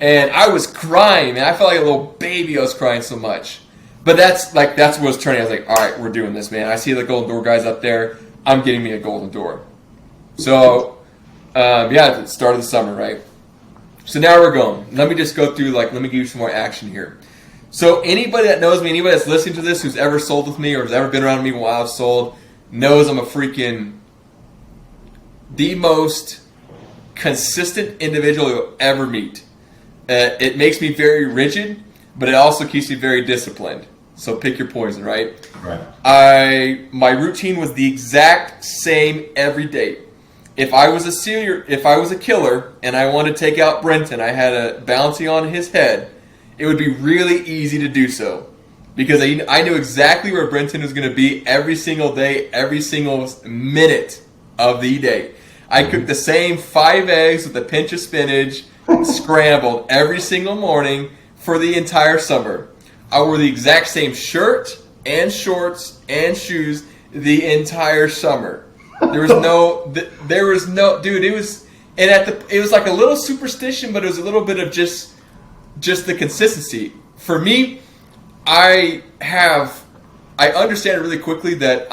and I was crying, man. I felt like a little baby. I was crying so much. But that's what was turning. I was like, all right, we're doing this, man. I see the Golden Door guys up there. I'm getting me a Golden Door. So, at the start of the summer, right? So now we're going. Let me just go through, let me give you some more action here. So anybody that knows me, anybody that's listening to this, who's ever sold with me or has ever been around me while I've sold, knows I'm a freaking the most consistent individual you'll ever meet. It makes me very rigid, but it also keeps me very disciplined. So pick your poison, right?
Right.
My routine was the exact same every day. If I was a killer and I wanted to take out Brenton, I had a bounty on his head, it would be really easy to do so. Because I knew exactly where Brenton was going to be every single day, every single minute of the day. I cooked the same 5 eggs with a pinch of spinach, scrambled every single morning for the entire summer. I wore the exact same shirt and shorts and shoes the entire summer. There was no, dude. It was like a little superstition, but it was a little bit of just the consistency. For me, I understand it really quickly that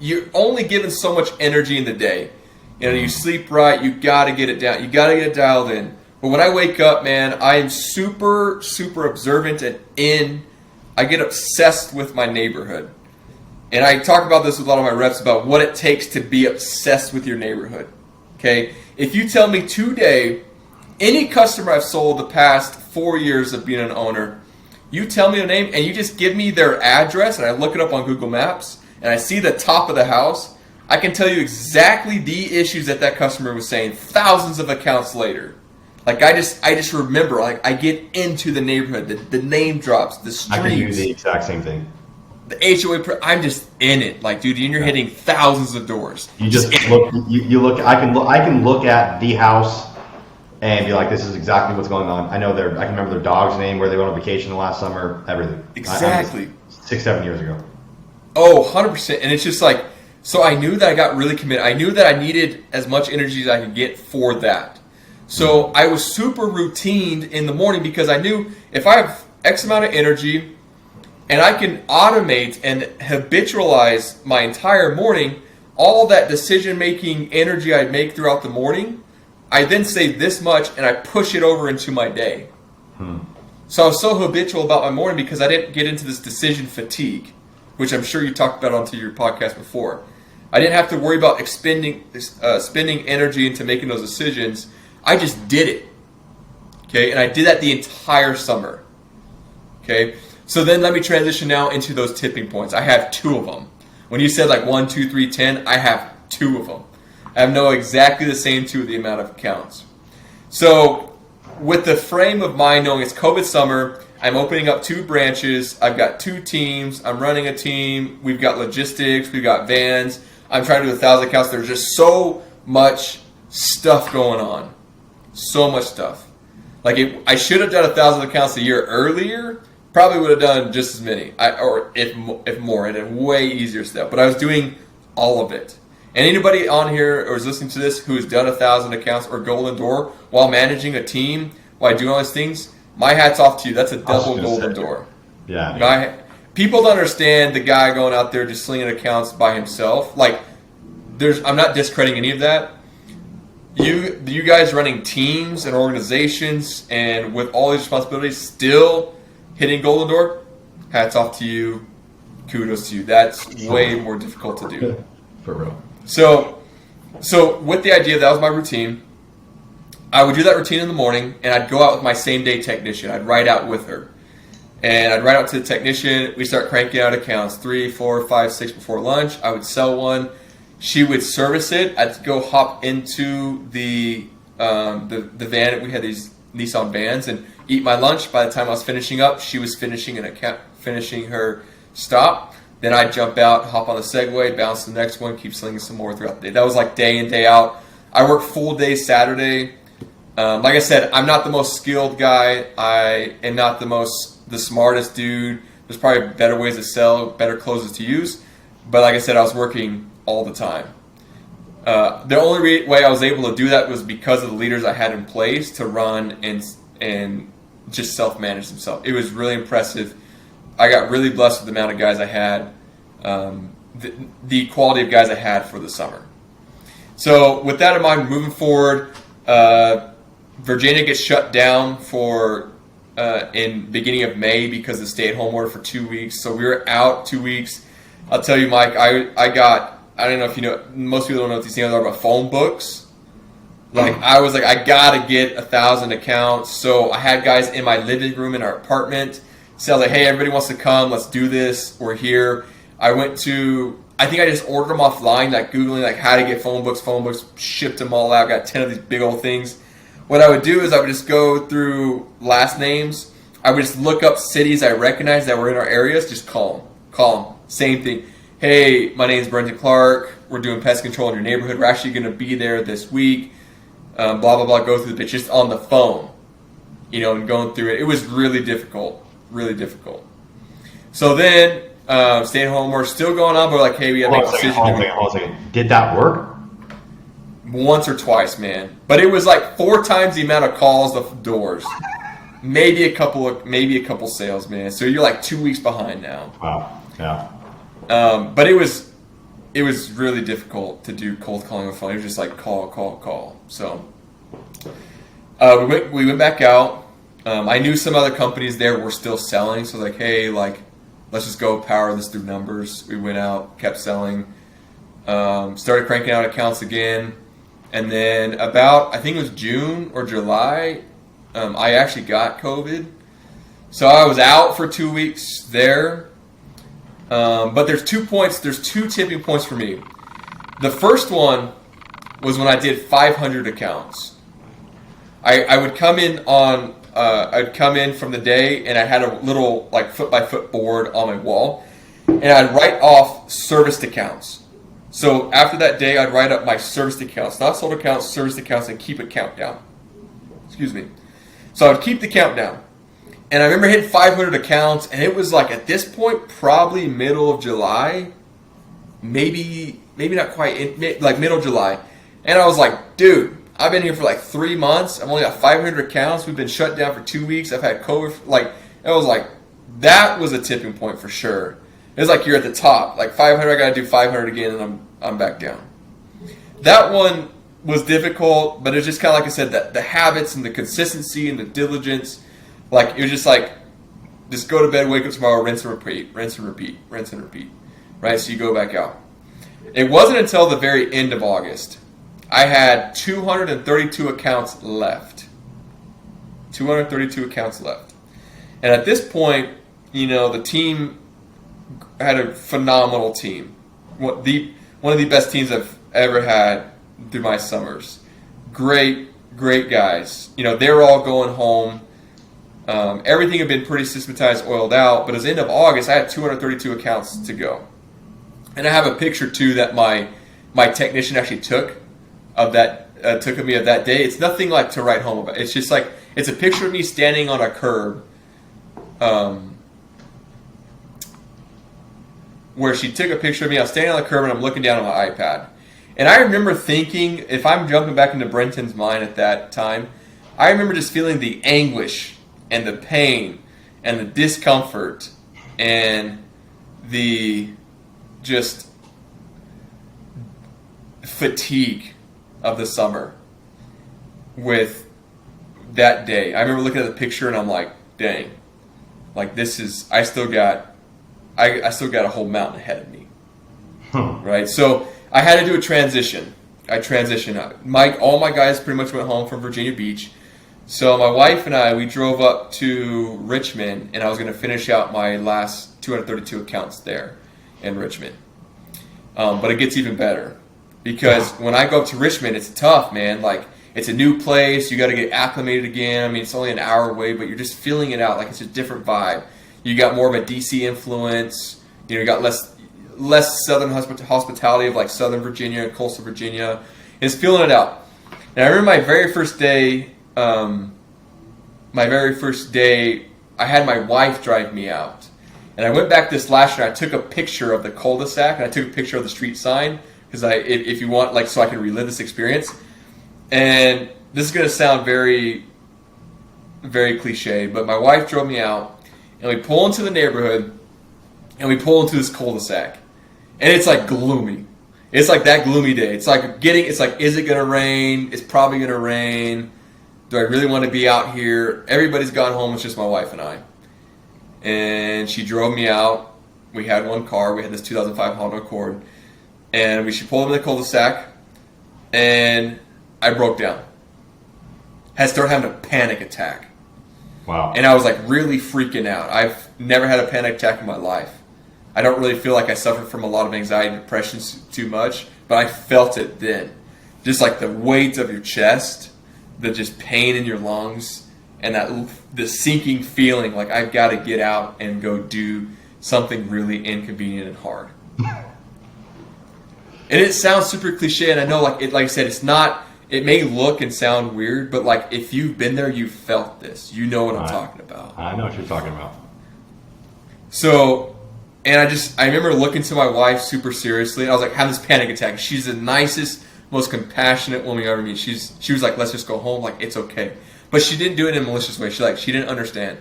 you're only given so much energy in the day. You sleep right, you got to get it down. You got to get it dialed in. But when I wake up, man, I am super, super observant I get obsessed with my neighborhood. And I talk about this with a lot of my reps about what it takes to be obsessed with your neighborhood. Okay? If you tell me today, any customer I've sold the past 4 years of being an owner, you tell me a name and you just give me their address and I look it up on Google Maps and I see the top of the house, I can tell you exactly the issues that customer was saying thousands of accounts later. I just remember, I get into the neighborhood, the name drops, the streets.
I can do the exact same thing.
The HOA, I'm just in it. Dude, you're hitting thousands of doors.
You just look. You look. I can look at the house and be like, this is exactly what's going on. I know I can remember their dog's name, where they went on vacation the last summer, everything.
Exactly.
6-7 years ago.
Oh, 100%. And it's just so I knew that I got really committed. I knew that I needed as much energy as I could get for that. So I was super routined in the morning because I knew if I have X amount of energy and I can automate and habitualize my entire morning, all that decision-making energy I make throughout the morning, I then save this much and I push it over into my day. So I was so habitual about my morning because I didn't get into this decision fatigue, which I'm sure you talked about onto your podcast before. I didn't have to worry about spending energy into making those decisions. I just did it. Okay, and I did that the entire summer. Okay, so then let me transition now into those tipping points. I have 2 of them. When you said 1, 2, 3, 10, I have 2 of them. I know exactly the same 2 of the amount of accounts. So with the frame of mind knowing it's COVID summer, I'm opening up 2 branches. I've got 2 teams. I'm running a team. We've got logistics. We've got vans. I'm trying to do 1,000 accounts. There's just so much stuff going on. So much stuff. I should have done 1,000 accounts a year earlier. Probably would have done just as many, or if more, and a way easier step. But I was doing all of it. And anybody on here or is listening to this who has done 1,000 accounts or Golden Door while managing a team, while doing all these things, my hat's off to you. That's a double Golden Door.
Yeah.
People don't understand the guy going out there just slinging accounts by himself. I'm not discrediting any of that. You guys running teams and organizations and with all these responsibilities still hitting Golden Door, hats off to you. Kudos to you. That's way more difficult to do.
For real.
So with the idea, that was my routine. I would do that routine in the morning, and I'd go out with my same-day technician. I'd ride out with her. And I'd ride out to the technician. We'd start cranking out accounts, 3, 4, 5, 6 before lunch. I would sell one. She would service it. I'd go hop into the van. We had these Nissan vans and eat my lunch. By the time I was finishing up, she was finishing her stop. Then I'd jump out, hop on the Segway, bounce to the next one, keep slinging some more throughout the day. That was day in, day out. I worked full day Saturday. Like I said, I'm not the most skilled guy. I am not the smartest dude. There's probably better ways to sell, better closes to use. But like I said, I was working all the time. The only way I was able to do that was because of the leaders I had in place to run and just self-manage themselves. It was really impressive I got really blessed with the amount of guys I had, the quality of guys I had for the summer. So with that in mind, moving forward, Virginia gets shut down for in beginning of May because of the stay-at-home order for 2 weeks. So we were out 2 weeks. I'll tell you, Mike, I don't know if you know, most people don't know what these things are, but phone books. Like, I was like, I gotta get 1,000 accounts. So I had guys in my living room in our apartment. So I was like, hey, everybody wants to come, let's do this, we're here. I think I just ordered them offline, like Googling like how to get phone books, shipped them all out, got 10 of these big old things. What I would do is I would just go through last names. I would just look up cities I recognized that were in our areas, just call them. Same thing. Hey, my name's Brenton Clark. We're doing pest control in your neighborhood. We're actually going to be there this week. Blah, blah, blah. Go through the pitch just on the phone, and going through it. It was really difficult. So then, stay-at-home order still going on, but like, hey, we have to make a decision.
Hold on a second. Did that work?
Once or twice, man. But it was like 4 times the amount of calls of doors. Maybe a couple sales, man. So you're like 2 weeks behind now.
Wow. Yeah.
But it was really difficult to do cold calling on the phone. It was just like call. So we went back out. I knew some other companies there were still selling, so like, hey, like, let's just go power this through numbers. We went out, kept selling, started cranking out accounts again. And then about, I think it was June or July, I actually got COVID. So I was out for 2 weeks there. But there's 2 tipping points for me. The first one was when I did 500 accounts. I would come in I'd come in from the day and I had a little like foot-by-foot board on my wall. And I'd write off serviced accounts. So after that day, I'd write up my serviced accounts, not sold accounts, serviced accounts, and keep a countdown. Excuse me. So I would keep the countdown. And I remember hitting 500 accounts, and it was like at this point, probably middle of July, maybe not quite, like middle of July. And I was like, dude, I've been here for like 3 months. I've only got 500 accounts. We've been shut down for 2 weeks. I've had COVID. Like, I was like, that was a tipping point for sure. It was like you're at the top. Like 500, I got to do 500 again, and I'm back down. That one was difficult, but it's just kind of like I said, that the habits and the consistency and the diligence. Like, it was just like, just go to bed, wake up tomorrow, rinse and repeat. Right? So you go back out. It wasn't until the very end of August. I had 232 accounts left. 232 accounts left. And at this point, the team had a phenomenal team. One of the best teams I've ever had through my summers. Great guys. They were all going home. Everything had been pretty systematized, oiled out, but as end of August, I had 232 accounts to go. And I have a picture too that my technician actually took of me of that day. It's nothing like to write home about. It's just like, it's a picture of me standing on a curb, where she took a picture of me. I was standing on the curb and I'm looking down on my iPad. And I remember thinking, if I'm jumping back into Brenton's mind at that time, I remember just feeling the anguish and the pain and the discomfort and the just fatigue of the summer with that day. I remember looking at the picture and I'm like, dang, like I still got a whole mountain ahead of me. Right? So I had to do a transition. I transitioned out. All my guys pretty much went home from Virginia Beach. So my wife and I, we drove up to Richmond, and I was going to finish out my last 232 accounts there in Richmond. But it gets even better, because when I go up to Richmond, it's tough, man. Like, it's a new place. You got to get acclimated again. I mean, it's only an hour away, but you're just feeling it out. Like, it's a different vibe. You got more of a DC influence. You got less Southern hospitality of like Southern Virginia and coastal Virginia. And it's feeling it out. And I remember my very first day, I had my wife drive me out. And I went back this last year, I took a picture of the cul-de-sac, and I took a picture of the street sign, because if you want, like, so I can relive this experience. And this is going to sound very, very cliche, but my wife drove me out, and we pull into the neighborhood, and we pull into this cul-de-sac, and it's like gloomy. It's like that gloomy day. It's like, is it gonna rain? It's probably gonna rain. Do I really want to be out here? Everybody's gone home. It's just my wife and I. And she drove me out. We had one car. We had this 2005 Honda Accord. And she pulled in the cul-de-sac. And I broke down. Had started having a panic attack.
Wow.
And I was like really freaking out. I've never had a panic attack in my life. I don't really feel like I suffer from a lot of anxiety and depression too much. But I felt it then. Just like the weight of your chest. The just pain in your lungs. And the sinking feeling like I've got to get out and go do something really inconvenient and hard. And it sounds super cliche, and I know, like I said, it's not. It may look and sound weird, but like if you've been there, you've felt this. You know what I'm talking about.
I know what you're talking about. So,
and I remember looking to my wife super seriously. And I was like, having this panic attack. She's the nicest, most compassionate woman you ever meet. She was like, let's just go home. Like, it's okay. But she didn't do it in a malicious way. She didn't understand.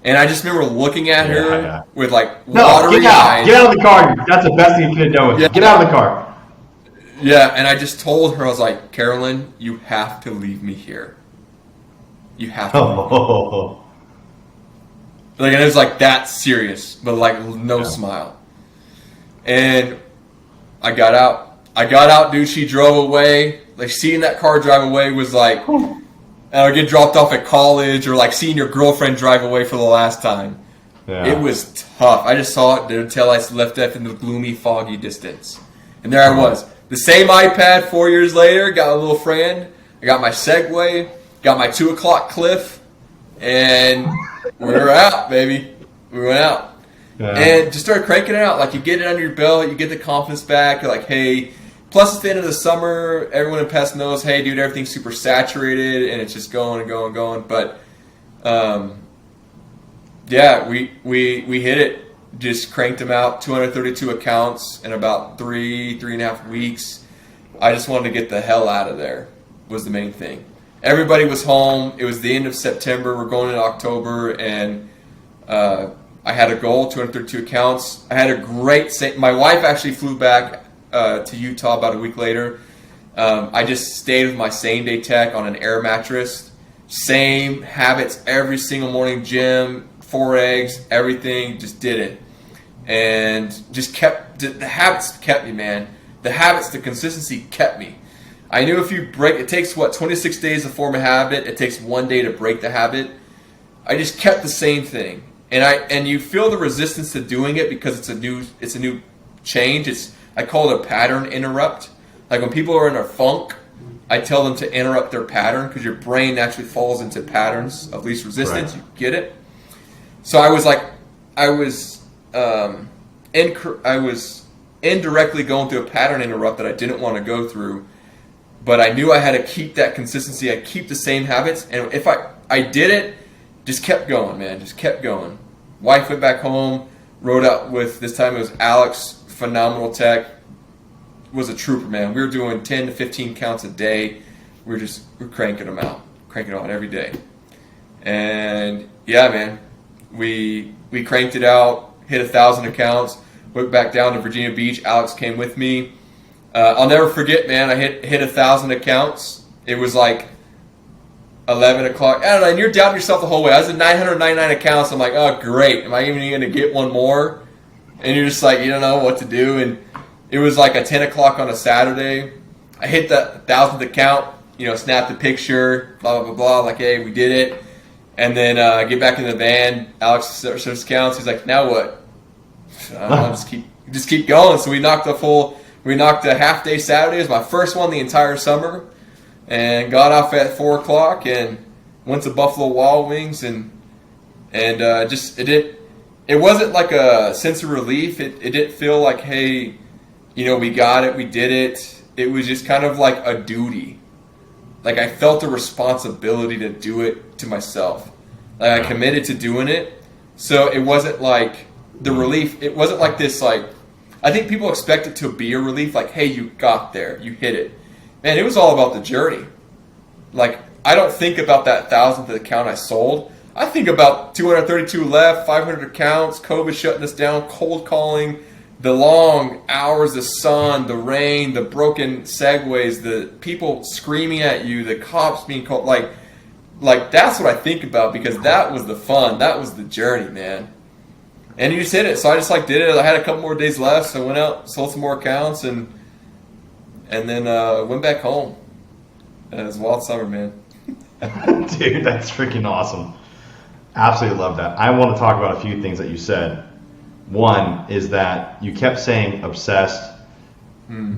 And I just remember looking at her with like watery eyes.
Get out of the car. That's the best thing you could have done with it. Get out of the car.
Yeah, and I just told her, I was like, Carolyn, you have to leave me here. You have to. Like, and it was like that serious, but like no smile. And I got out, dude. She drove away. Like, seeing that car drive away was like, get dropped off at college, or like seeing your girlfriend drive away for the last time. Yeah. It was tough. I just saw it until I left that in the gloomy, foggy distance. And there I was. The same iPad 4 years later, got a little friend. I got my Segway, got my 2 o'clock Cliff, and we were out, baby. We went out. Yeah. And just started cranking it out. Like, you get it under your belt, you get the confidence back. You're like, hey, plus it's the end of the summer. Everyone in Pest knows, hey, dude, everything's super saturated, and it's just going and going and going. But, yeah, we hit it. Just cranked them out, 232 accounts in about 3.5 weeks. I just wanted to get the hell out of there was the main thing. Everybody was home. It was the end of September. We're going into October, and I had a goal, 232 accounts. I had a great – my wife actually flew back to Utah about a week later. I just stayed with my same-day tech on an air mattress. Same habits every single morning, gym, 4 eggs, everything, just did it. And just the habits kept me, man. The habits, the consistency kept me. I knew if you it takes 26 days to form a habit. It takes 1 day to break the habit. I just kept the same thing. And you feel the resistance to doing it because it's a new change. I call it a pattern interrupt. Like, when people are in a funk, I tell them to interrupt their pattern, because your brain naturally falls into patterns of least resistance. Right. You get it? So I was indirectly going through a pattern interrupt that I didn't want to go through, but I knew I had to keep that consistency. I keep the same habits, and if I did it, just kept going, man, just kept going. Wife went back home, rode out with, this time it was Alex, phenomenal tech, was a trooper, man. We were doing 10 to 15 counts a day. We're cranking them out every day. And yeah, man, we cranked it out, hit 1,000 accounts, went back down to Virginia Beach. Alex came with me. I'll never forget, man, I hit 1,000 accounts. It was like 11 o'clock. I don't know, and you're doubting yourself the whole way. I was at 999 accounts. I'm like, oh, great. Am I even going to get one more? And you're just like, you don't know what to do. And it was like a 10 o'clock on a Saturday. I hit the 1,000th account, snapped the picture, blah, blah, blah, blah. Like, hey, we did it. And then I get back in the van. Alex starts counts. He's like, now what? Just keep going. So we knocked a half day Saturday. It was my first one the entire summer. And got off at 4 o'clock and went to Buffalo Wild Wings, and it wasn't like a sense of relief. It didn't feel like, hey, we got it, we did it. It was just kind of like a duty. Like, I felt a responsibility to do it to myself. Like, I committed to doing it. So it wasn't like the relief. It wasn't like this, like, I think people expect it to be a relief. Like, hey, you got there. You hit it. Man, it was all about the journey. Like, I don't think about that 1,000th account I sold. I think about 232 left, 500 accounts, COVID shutting us down, cold calling, the long hours, the sun, the rain, the broken segues, the people screaming at you, the cops being called. Like that's what I think about, because that was the fun. That was the journey, man. And you just hit it. So I just did it. I had a couple more days left, so I went out, sold some more accounts, and then went back home. And it was a wild summer, man.
Dude, that's freaking awesome. Absolutely love that. I want to talk about a few things that you said. One is that you kept saying obsessed,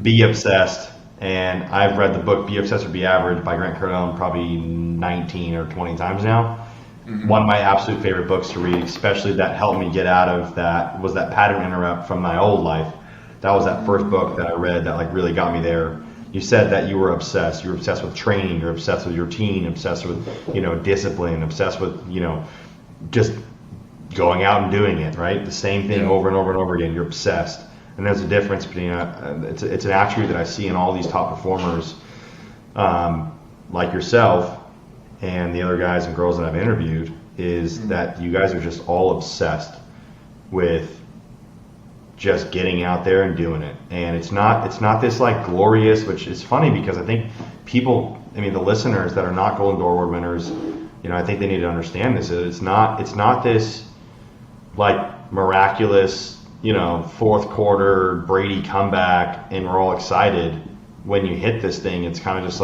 be obsessed, and I've read the book Be Obsessed or Be Average by Grant Cardone probably 19 or 20 times now. One of my absolute favorite books to read, especially that helped me get out of that, was that pattern interrupt from my old life. That was that first book that I read that really got me there. You said that you were obsessed. You're obsessed with training. You're obsessed with your routine. Obsessed with discipline. Obsessed with just going out and doing it, right? The same thing over and over and over again. You're obsessed. And there's a difference between it's an attribute that I see in all these top performers, like yourself and the other guys and girls that I've interviewed, is that you guys are just all obsessed with just getting out there and doing it. And it's not this glorious, which is funny because I think people, the listeners that are not Golden Door Award winners, I think they need to understand this. It's not this miraculous, fourth quarter Brady comeback and we're all excited when you hit this thing. It's kind of just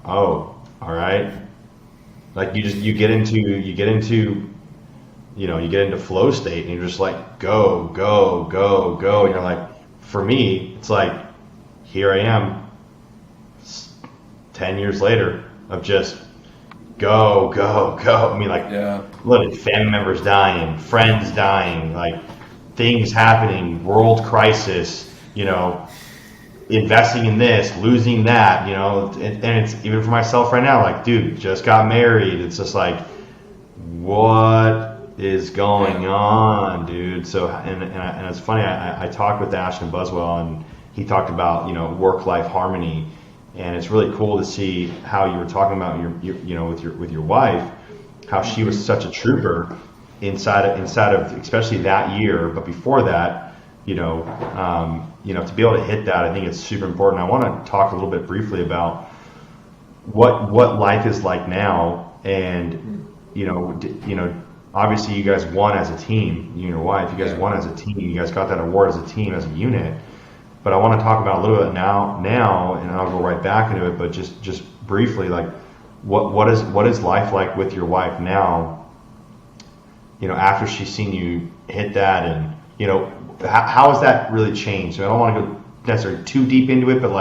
oh, all right. You get into flow state and you're just go, go, go, go. And you're for me, it's here I am 10 years later of just go, go, go. Literally family members dying, friends dying, things happening, world crisis, investing in this, losing that, and it's even for myself right now, dude, just got married. It's just what is going on, dude? So, and it's funny, I talked with Ashton Buswell and he talked about, work-life harmony. And it's really cool to see how you were talking about with your wife, how she was such a trooper inside of especially that year. But before that, to be able to hit that, I think it's super important. I want to talk a little bit briefly about what life is like now, and obviously you guys won as a team. You and your wife, you guys won as a team. You guys got that award as a team, as a unit. But I want to talk about a little bit now, and I'll go right back into it. But just briefly, what is life like with your wife now? After she's seen you hit that, and how has that really changed? So I don't want to go necessarily too deep into it, but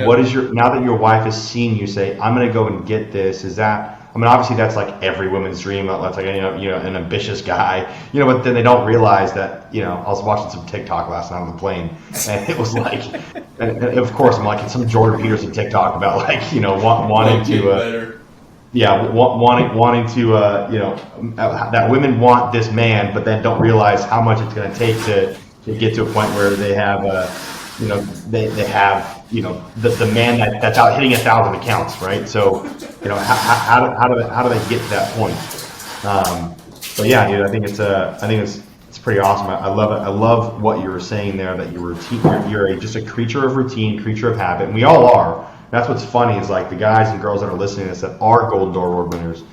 what is now that your wife has seen you say, I'm going to go and get this? Is that? Obviously that's every woman's dream. That's an ambitious guy, but then they don't realize that, I was watching some TikTok last night on the plane, and it was and of course I'm it's some Jordan Peterson TikTok about wanting to, wanting to, that women want this man, but then don't realize how much it's going to take to get to a point where they have, they have, the man that's out hitting 1,000 accounts, right? So, how do they get to that point? But yeah, dude, I think it's pretty awesome. I love it. I love what you were saying there, that you're just a creature of routine, creature of habit, and we all are. That's what's funny is the guys and girls that are listening to this that are Golden Door Award winners,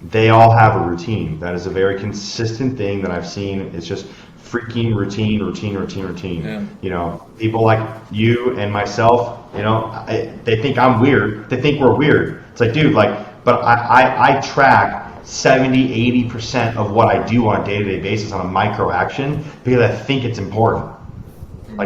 they all have a routine. That is a very consistent thing that I've seen. It's just freaking routine. Yeah. People like you and myself, they think I'm weird. They think we're weird. It's dude, but I track 70-80% of what I do on a day-to-day basis on a micro action because I think it's important.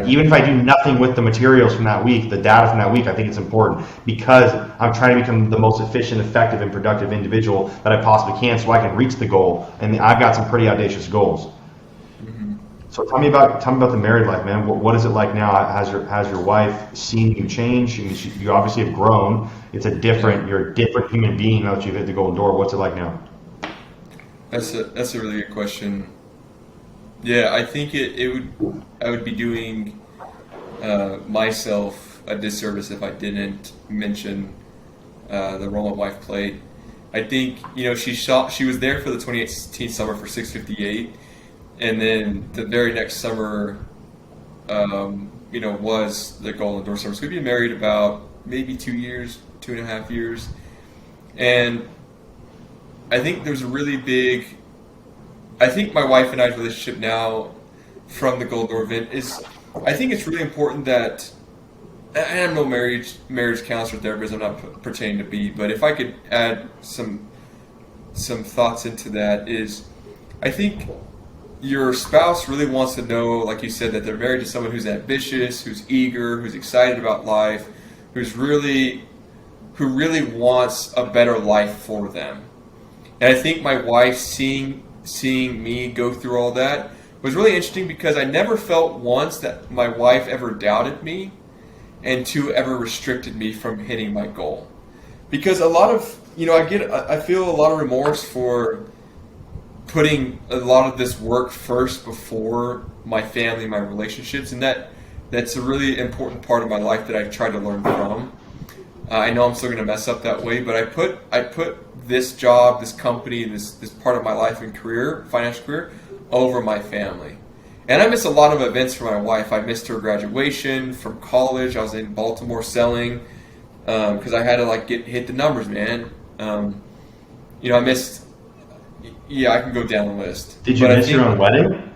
Even if I do nothing with the materials from that week, the data from that week, I think it's important because I'm trying to become the most efficient, effective, and productive individual that I possibly can so I can reach the goal. And I've got some pretty audacious goals. So tell me about the married life, man. What is it like now? Has your wife seen you change? You obviously have grown. You're a different human being now that you've hit the Golden Door. What's it like now?
That's a really good question. Yeah, I think I would be doing myself a disservice if I didn't mention the role my wife played. I think, she was there for the 2018 summer for 658, and then the very next summer, was the Golden Door summer. So we've been married about maybe 2 years, 2.5 years, and I think there's a really big. I think my wife and I's relationship now, from the Golden Door event, is. I think it's really important that. And I'm no marriage counselor therapist. I'm not pretending to be, but if I could add some thoughts into that, is I think your spouse really wants to know, like you said, that they're married to someone who's ambitious, who's eager, who's excited about life, who really wants a better life for them. And I think my wife seeing me go through all that was really interesting, because I never felt once that my wife ever doubted me, and two, ever restricted me from hitting my goal. Because a lot of, I feel a lot of remorse for putting a lot of this work first before my family, my relationships, and that's a really important part of my life that I try to learn from. I know I'm still going to mess up that way, but I put this job, this company, this part of my life and career, financial career, over my family. And I miss a lot of events for my wife. I missed her graduation from college. I was in Baltimore selling because I had to hit the numbers, man. I missed. Yeah, I can go down the list.
Did you miss your own wedding?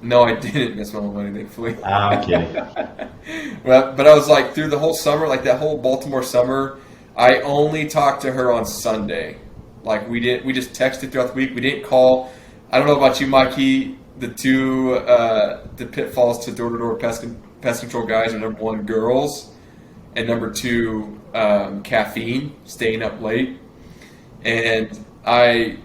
No, I didn't miss my own wedding, thankfully.
I'm kidding.
Well, but I was through the whole summer, that whole Baltimore summer, I only talked to her on Sunday. We just texted throughout the week. We didn't call. I don't know about you, Mikey. The pitfalls to door-to-door pest control guys are, number one, girls, and number two, caffeine, staying up late. And I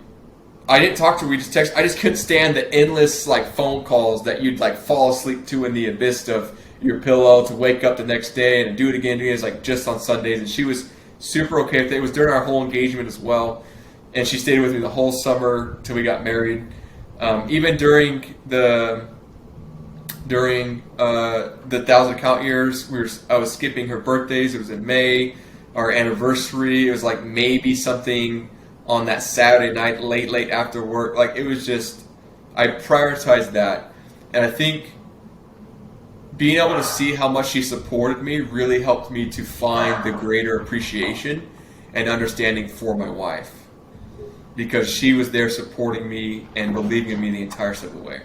didn't talk to her. We just texted. I just couldn't stand the endless phone calls that you'd fall asleep to in the abyss of your pillow, to wake up the next day and do it again. It's just on Sundays, and she was super okay with it. It was during our whole engagement as well, and she stayed with me the whole summer till we got married. Even during the 1,000 account years, I was skipping her birthdays. It was in May. Our anniversary, it was maybe something on that Saturday night, late after work. It was just, I prioritized that. And I think being able to see how much she supported me really helped me to find the greater appreciation and understanding for my wife, because she was there supporting me and believing in me the entire step of the way.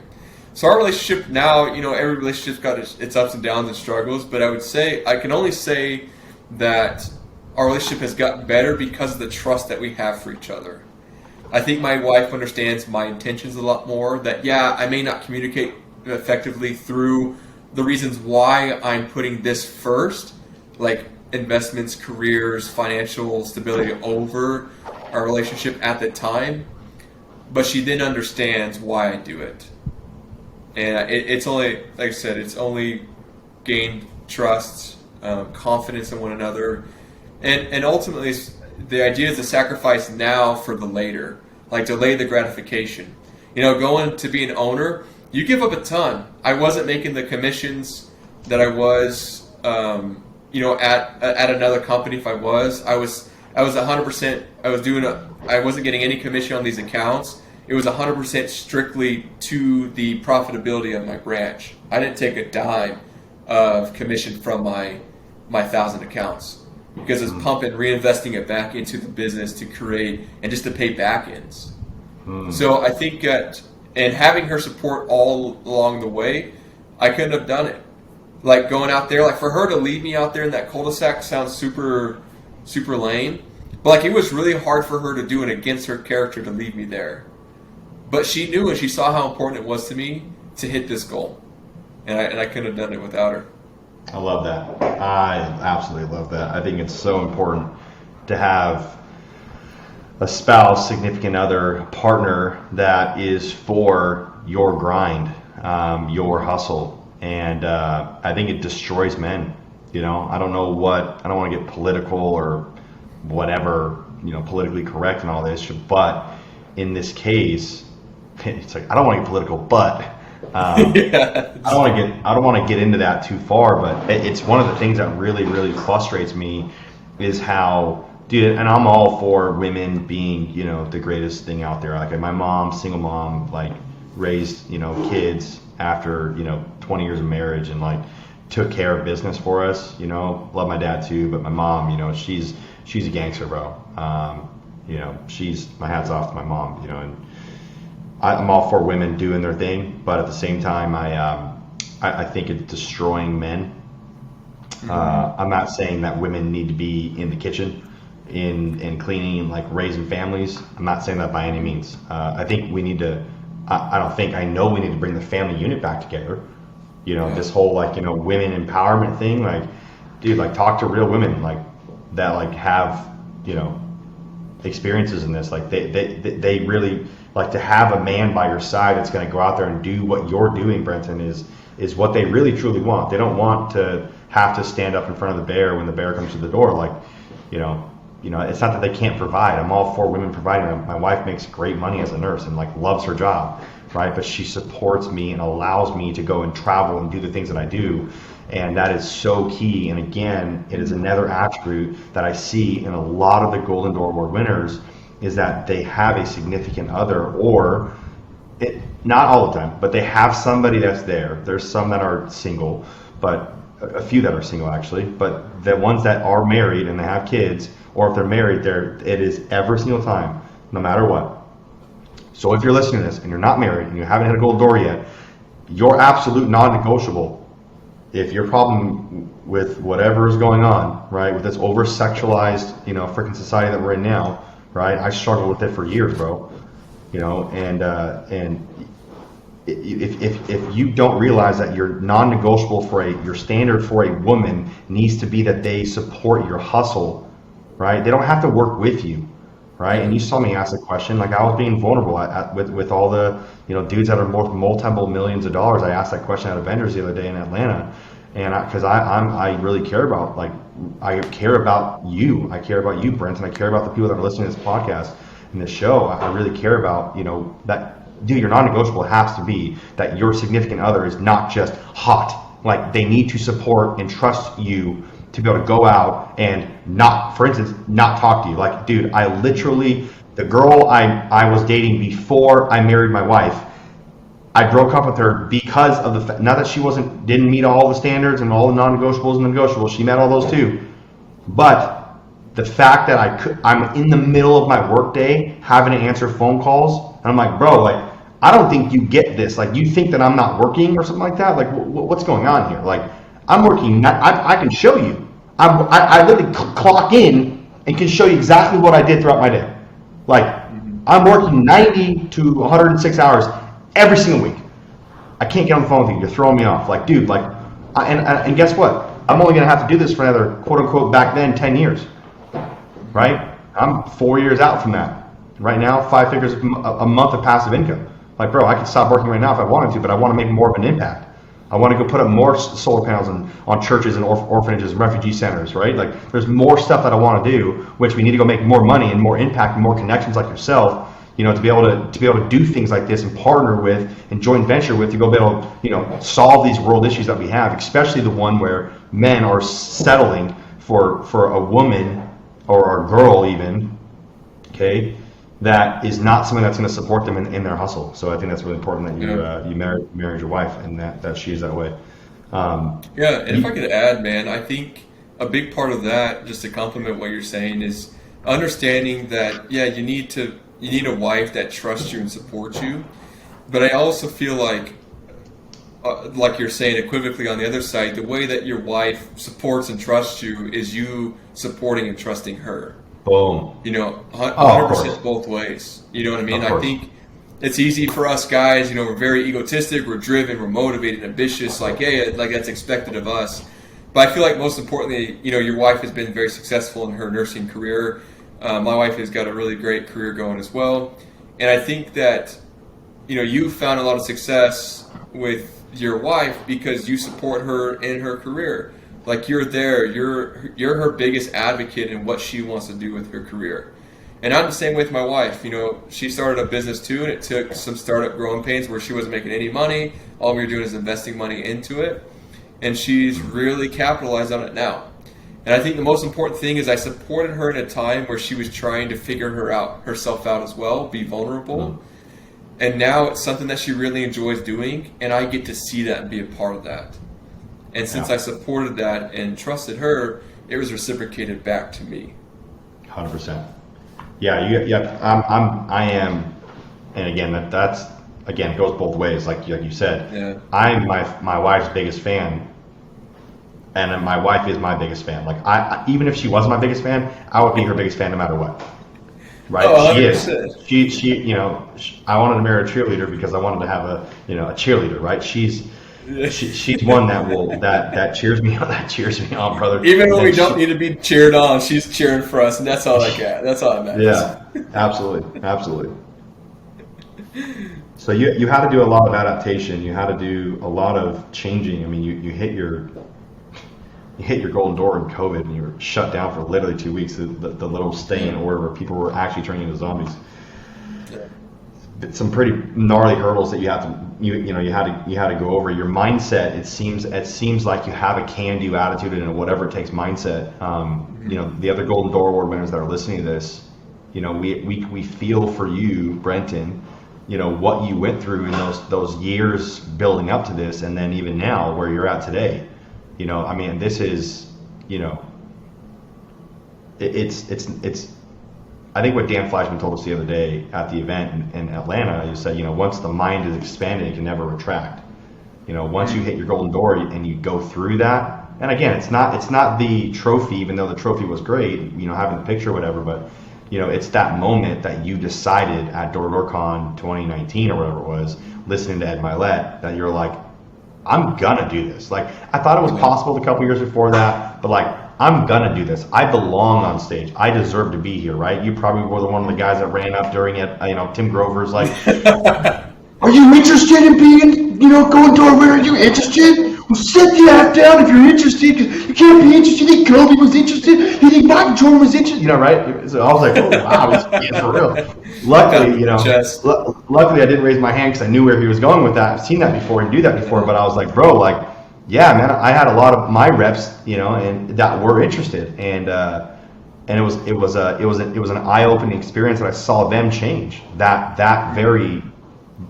So our relationship now, every relationship's got its ups and downs and struggles, but I can only say that our relationship has gotten better because of the trust that we have for each other. I think my wife understands my intentions a lot more, that I may not communicate effectively through the reasons why I'm putting this first, like investments, careers, financial stability over our relationship at the time, but she then understands why I do it. And it's only, like I said, it's only gained trust, confidence in one another, and ultimately the idea is to sacrifice now for the later, delay the gratification. Going to be an owner, you give up a ton. I wasn't making the commissions that I was, at another company. If I was 100%. I wasn't getting any commission on these accounts. It was 100% strictly to the profitability of my branch. I didn't take a dime of commission from my 1,000 accounts, because it's pumping, reinvesting it back into the business to create and just to pay back ends. So I think and having her support all along the way, I couldn't have done it. Going out there, for her to leave me out there in that cul-de-sac sounds super, super lame. But it was really hard for her to do it against her character, to leave me there. But she knew, and she saw how important it was to me to hit this goal. And I couldn't have done it without her.
I love that. I absolutely love that. I think it's so important to have a spouse, significant other, partner that is for your grind, your hustle. And I think it destroys men. I don't want to get political or whatever, politically correct and all this, but in this case, it's I don't want to get political, but I don't want to get into that too far. But it's one of the things that really, really frustrates me is how dude, and I'm all for women being, you know, the greatest thing out there. Like my mom, single mom, like raised, you know, kids after, you know, 20 years of marriage and like took care of business for us, you know. Love my dad too, but my mom, you know, she's a gangster, bro. You know, my hat's off to my mom, you know, and I'm all for women doing their thing, but at the same time, I think it's destroying men. I'm not saying that women need to be in the kitchen, in cleaning, like raising families. I'm not saying that by any means. I think we need to. I know we need to bring the family unit back together. You know, this whole like, you know, women empowerment thing. Like, dude, like talk to real women like that, like have, you know, experiences in this. Like they really like to have a man by your side that's going to go out there and do what you're doing, Brenton, is what they really truly want. They don't want to have to stand up in front of the bear when the bear comes to the door. Like, you know, it's not that they can't provide. I'm all for women providing. My wife makes great money as a nurse and like loves her job, right? But she supports me and allows me to go and travel and do the things that I do. And that is so key. And again, it is another attribute that I see in a lot of the Golden Door Award winners is that they have a significant other, or not all the time, but they have somebody that's there. There's some that are single, but a few that are single actually, but the ones that are married and they have kids, or if they're married, it is every single time, no matter what. So if you're listening to this and you're not married and you haven't hit a Golden Door yet, your absolute non-negotiable, if your problem with whatever is going on, right, with this over-sexualized, you know, freaking society that we're in now, right? I struggled with it for years, bro. You know, and if you don't realize that your non-negotiable your standard for a woman needs to be that they support your hustle, right? They don't have to work with you, right? And you saw me ask a question, like I was being vulnerable with all the, you know, dudes that are worth multiple millions of dollars. I asked that question at a vendors the other day in Atlanta, and because I really care about, like, I care about you. I care about you, Brent, and I care about the people that are listening to this podcast and this show. I really care about, you know, that, dude, your non-negotiable has to be that your significant other is not just hot. Like, they need to support and trust you to be able to go out and not, for instance, not talk to you. Like, dude, I literally, the girl I was dating before I married my wife, I broke up with her because of the fact, not that she didn't meet all the standards and all the non-negotiables and negotiables, she met all those too, but the fact that I'm in the middle of my workday having to answer phone calls, and I'm like, bro, like, I don't think you get this. Like, you think that I'm not working or something like that? Like, what's going on here? Like, I'm working. I can show you. I literally clock in and can show you exactly what I did throughout my day. Like, I'm working 90 to 106 hours every single week. I can't get on the phone with you. You're throwing me off. Like, dude, like, and guess what? I'm only going to have to do this for another, quote unquote, back then, 10 years. Right? I'm 4 years out from that. Right now, 5 figures a month of passive income. Like, bro, I could stop working right now if I wanted to, but I want to make more of an impact. I want to go put up more solar panels on churches and orphanages and refugee centers, right? Like, there's more stuff that I want to do, which we need to go make more money and more impact and more connections like yourself, you know, to be able to do things like this and partner with and joint venture with to go be able to, you know, solve these world issues that we have, especially the one where men are settling for a woman or a girl even, okay, that is not something that's going to support them in their hustle. So I think that's really important that you married your wife and that she is that way.
And if I could add, man, I think a big part of that, just to complement what you're saying, is understanding that, yeah, you need a wife that trusts you and supports you. But I also feel like you're saying equivocally on the other side, the way that your wife supports and trusts you is you supporting and trusting her.
Boom.
You know, 100% both ways. You know what I mean? I think it's easy for us guys, you know, we're very egotistic, we're driven, we're motivated, ambitious, like, yeah, like that's expected of us. But I feel like most importantly, you know, your wife has been very successful in her nursing career. My wife has got a really great career going as well. And I think that, you know, you found a lot of success with your wife because you support her in her career. Like, you're there, you're her biggest advocate in what she wants to do with her career. And I'm the same with my wife. You know, she started a business too, and it took some startup growing pains where she wasn't making any money. All we were doing is investing money into it. And she's really capitalized on it now. And I think the most important thing is I supported her in a time where she was trying to figure herself out as well, be vulnerable. And now it's something that she really enjoys doing, and I get to see that and be a part of that. And since I supported that and trusted her, it was reciprocated back to me.
100%. Yeah, I am, and again, that's again, it goes both ways, like you said.
Yeah.
I'm my wife's biggest fan, and my wife is my biggest fan. Like, I even if she wasn't my biggest fan, I would be her biggest fan no matter what. Right?
Oh,
she
100%.
is. She I wanted to marry a cheerleader because I wanted to have a cheerleader, right? She's one that cheers me on. That cheers me on, brother.
Even when we don't need to be cheered on, she's cheering for us, and that's all I got. That's all that matters.
Yeah, absolutely. So you had to do a lot of adaptation. You had to do a lot of changing. I mean, you hit your golden door in COVID, and you were shut down for literally 2 weeks. The little stay in order where people were actually turning into zombies. Some pretty gnarly hurdles that you had to go over. Your mindset, it seems like you have a can-do attitude and a whatever it takes mindset. The other Golden Door Award winners that are listening to this, we feel for you, Brenton. What you went through in those years building up to this, and then even now where you're at today. This is, it's. I think what Dan Fleischman told us the other day at the event in Atlanta, he said, once the mind is expanded, it can never retract. Once you hit your golden door and you go through that, and again, it's not the trophy, even though the trophy was great, having the picture or whatever, but it's that moment that you decided at DoorCon 2019 or whatever it was, listening to Ed Milet, that you're like, I'm gonna do this. Like, I thought it was possible a couple years before that, but like, I'm gonna do this. I belong on stage. I deserve to be here, right? You probably were one of the guys that ran up during it. Tim Grover's like, "Are you interested in being, going to a winner? Are you interested? Well, sit the ass down if you're interested. Because you can't be interested. You think Kobe was interested? You think Michael Jordan was interested? Right?" So I was like, "Oh wow, he's for real." Luckily, luckily I didn't raise my hand because I knew where he was going with that. I've seen that before and do that before, but I was like, bro, like, yeah, man, I had a lot of my reps, and that were interested, and it was an eye-opening experience, and I saw them change. That very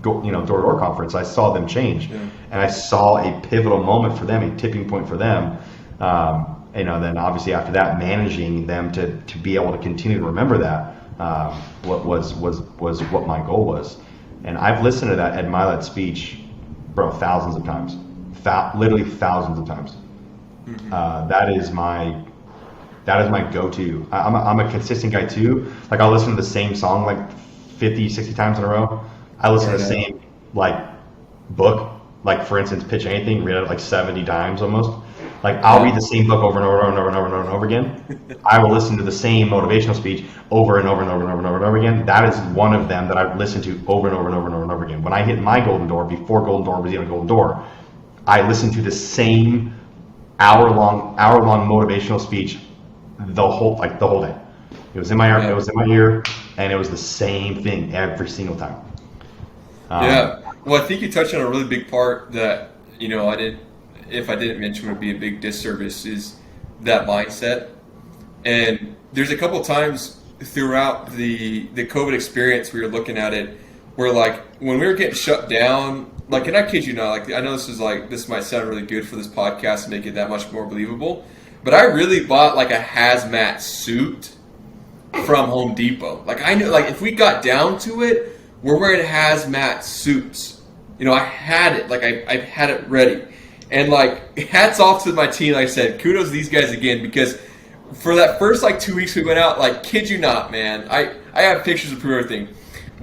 door-to-door conference, I saw them change, and I saw a pivotal moment for them, a tipping point for them. Then obviously after that, managing them to be able to continue to remember that. What was what my goal was, and I've listened to that Ed Milet speech, bro, thousands of times, literally thousands of times. That is my go-to. I'm a consistent guy too. Like, I'll listen to the same song like 50, 60 times in a row. I listen to the same book, like for instance, Pitch Anything, read it like 70 times almost. Like, I'll read the same book over and over and over and over and over and over again. I will listen to the same motivational speech over and over and over and over and over and over again. That is one of them that I've listened to over and over and over and over and over again. When I hit my golden door, before Golden Door was even a golden door, I listened to the same hour-long motivational speech the whole day. It was in my ear, and it was the same thing every single time.
Well, I think you touched on a really big part that if I didn't mention would be a big disservice, is that mindset. And there's a couple times throughout the COVID experience we were looking at it where, like, when we were getting shut down, like, and I kid you not, like, I know this might sound really good for this podcast to make it that much more believable, but I really bought like a hazmat suit from Home Depot. Like, I knew, like, if we got down to it, we're wearing hazmat suits. I had it, like, I had it ready. And, like, hats off to my team. Like I said, kudos to these guys again, because for that first, 2 weeks we went out, like, kid you not, man, I have pictures of prove everything.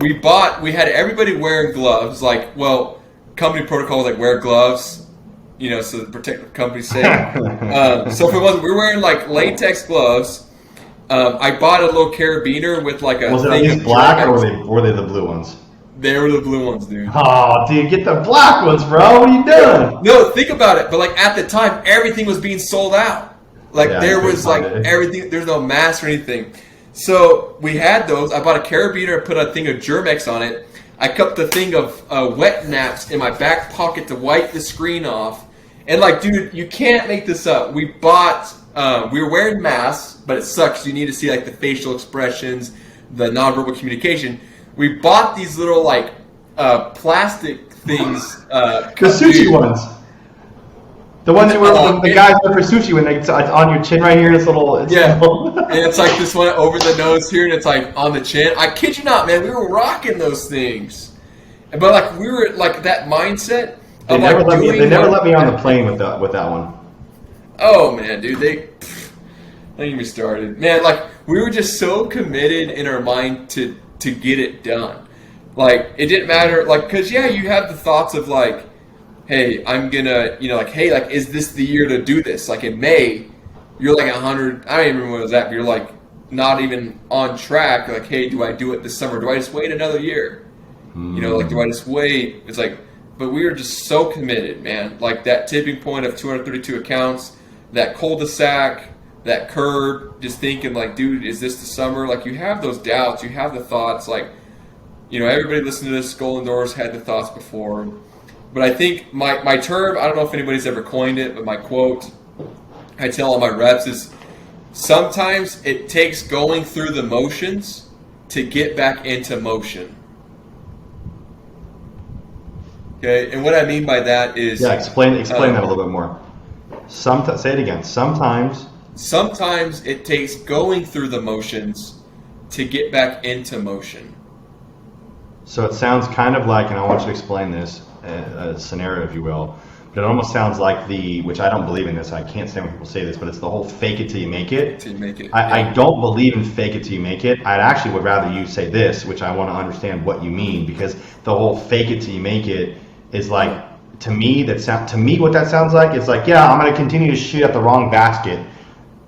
We had everybody wearing gloves, company protocol was, wear gloves, so to protect the company's sake. So if it wasn't, we were wearing, latex gloves. I bought a little carabiner with, a
Was it at least black, or were they the blue ones?
They were the blue ones, dude.
Oh, dude, get the black ones, bro. What are you doing?
No, think about it. But, at the time, everything was being sold out. There was, everything. There's no mask or anything. So we had those. I bought a carabiner, put a thing of Germex on it. I kept the thing of wet naps in my back pocket to wipe the screen off. And, dude, you can't make this up. We bought we were wearing masks, but it sucks. You need to see like the facial expressions, the nonverbal communication. We bought these little like plastic things.
The sushi ones. The ones that were the guys wear for sushi when it's on your chin right here. This little
and it's like this one over the nose here, and it's like on the chin. I kid you not, man. We were rocking those things, but like we were like that mindset.
They never let me on the plane with that one.
Oh man, dude, don't get me started, man. Like we were just so committed in our mind to get it done. Like it didn't matter, like because you have the thoughts of like, hey, I'm gonna, like, hey, like, is this the year to do this? Like in May, you're like 100. I don't even remember what it was at, but you're like not even on track. Like, hey, do I do it this summer? Do I just wait another year? Like, do I just wait? It's like, but we were just so committed, man. Like that tipping point of 232 accounts, that cul-de-sac, that curb, just thinking like, dude, is this the summer? Like you have those doubts, you have the thoughts. Like, everybody listening to this, Golden Doors had the thoughts before. But I think my term, I don't know if anybody's ever coined it, but my quote I tell all my reps is, sometimes it takes going through the motions to get back into motion. Okay, and what I mean by that is...
Yeah, explain that a little bit more. Say it again. Sometimes
it takes going through the motions to get back into motion.
So it sounds kind of like, and I want you to explain this, a scenario, if you will, but it almost sounds like which I don't believe in this, I can't stand when people say this, but it's the whole fake it till you make it.
Till you make it.
I don't believe in fake it till you make it. I actually would rather you say this, which I want to understand what you mean, because the whole fake it till you make it is like, to me what that sounds like is like, yeah, I'm going to continue to shoot at the wrong basket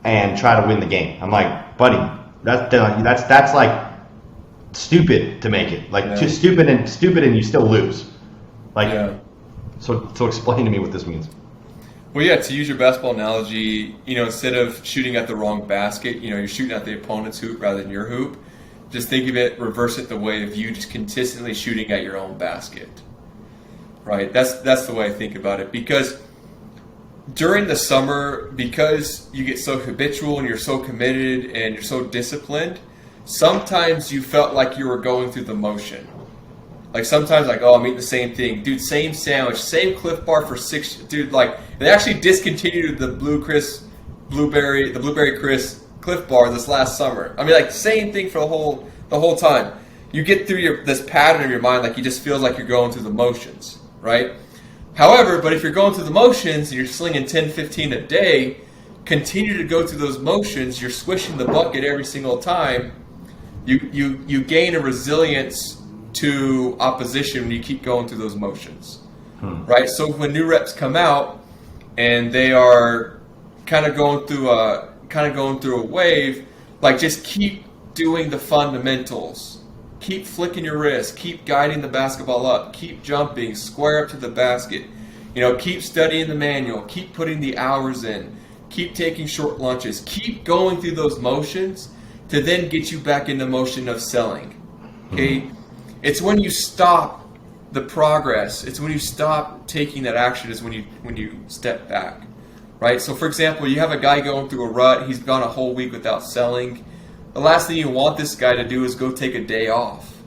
and try to win the game. I'm like, buddy, that's like stupid to make it. Like too stupid and you still lose. Like, so explain to me what this means.
Well, yeah, to use your basketball analogy, instead of shooting at the wrong basket, you're shooting at the opponent's hoop rather than your hoop. Just think of it, reverse it the way of you just consistently shooting at your own basket. Right? That's the way I think about it. Because during the summer, because you get so habitual and you're so committed and you're so disciplined, sometimes you felt like you were going through the motion. Like sometimes, like, oh, I'm eating the same thing, dude. Same sandwich, same Cliff Bar for 6. Dude, like they actually discontinued the blueberry Chris Cliff Bar this last summer. I mean, like same thing for the whole time. You get through this pattern in your mind, like you just feel like you're going through the motions, right? However, but if you're going through the motions and you're slinging 10, 15 a day, continue to go through those motions. You're swishing the bucket every single time. You gain a resilience to opposition when you keep going through those motions, right? So when new reps come out and they are kind of going through a wave, like just keep doing the fundamentals, keep flicking your wrist, keep guiding the basketball up, keep jumping, square up to the basket, keep studying the manual, keep putting the hours in, keep taking short lunches, keep going through those motions to then get you back in the motion of selling. Okay. It's when you stop the progress, it's when you stop taking that action is when you step back, right? So for example, you have a guy going through a rut, he's gone a whole week without selling. The last thing you want this guy to do is go take a day off.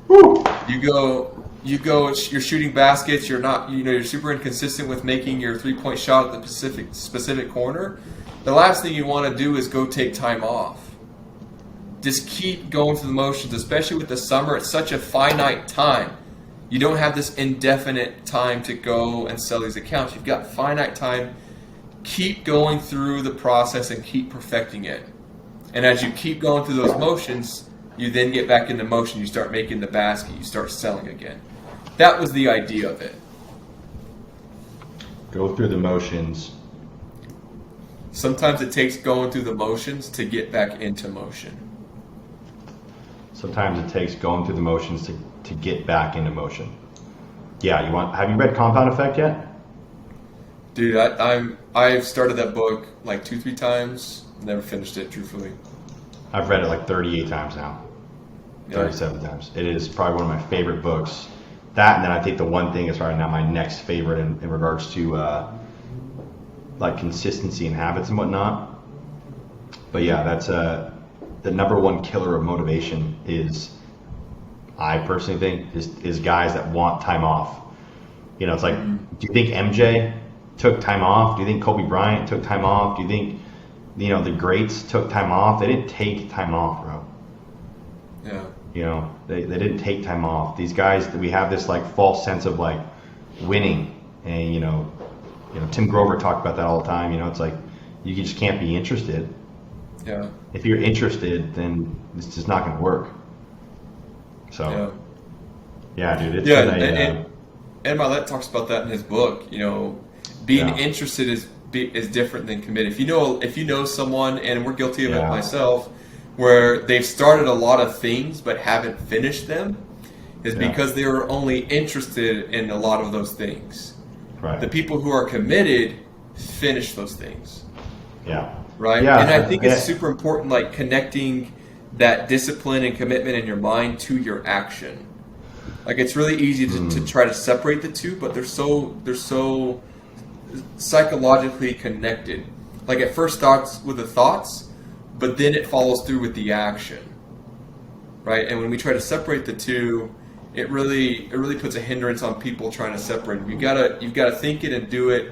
Woo.
You're shooting baskets, you're super inconsistent with making your 3-point shot at the specific corner. The last thing you want to do is go take time off. Just keep going through the motions, especially with the summer. It's such a finite time. You don't have this indefinite time to go and sell these accounts. You've got finite time. Keep going through the process and keep perfecting it. And as you keep going through those motions, you then get back into motion. You start making the basket. You start selling again. That was the idea of it.
Go through the motions.
Sometimes it takes going through the motions to get back into motion.
Sometimes it takes going through the motions to get back into motion. Yeah, have you read Compound Effect yet?
Dude, I've started that book like 2-3 times. Never finished it, truthfully.
I've read it like 38 times now. 37 times. It is probably one of my favorite books. That, and then I think the one thing is right now my next favorite in regards to like consistency and habits and whatnot. But yeah, that's the number one killer of motivation is, I personally think, is guys that want time off. You know, it's like, do you think MJ took time off? Do you think Kobe Bryant took time off? Do you think, you know, the greats took time off? They didn't take time off, bro.
Yeah.
You know, they didn't take time off. These guys, we have this like false sense of like winning, and you know, Tim Grover talked about that all the time. You know, it's like you just can't be interested.
Yeah.
If you're interested, then it's just not going to work. So, yeah, dude, it's
and Milet talks about that in his book. You know, being interested is different than committed. If you know someone, and we're guilty of it myself, where they've started a lot of things but haven't finished them, is because they were only interested in a lot of those things.
Right.
The people who are committed finish those things.
Yeah.
Right?
Yeah,
and I think it's super important, like connecting that discipline and commitment in your mind to your action. Like, it's really easy to try to separate the two, but they're so psychologically connected. Like, it first starts with the thoughts, but then it follows through with the action. Right? And when we try to separate the two, it really puts a hindrance on people trying to separate them. You've gotta think it and do it.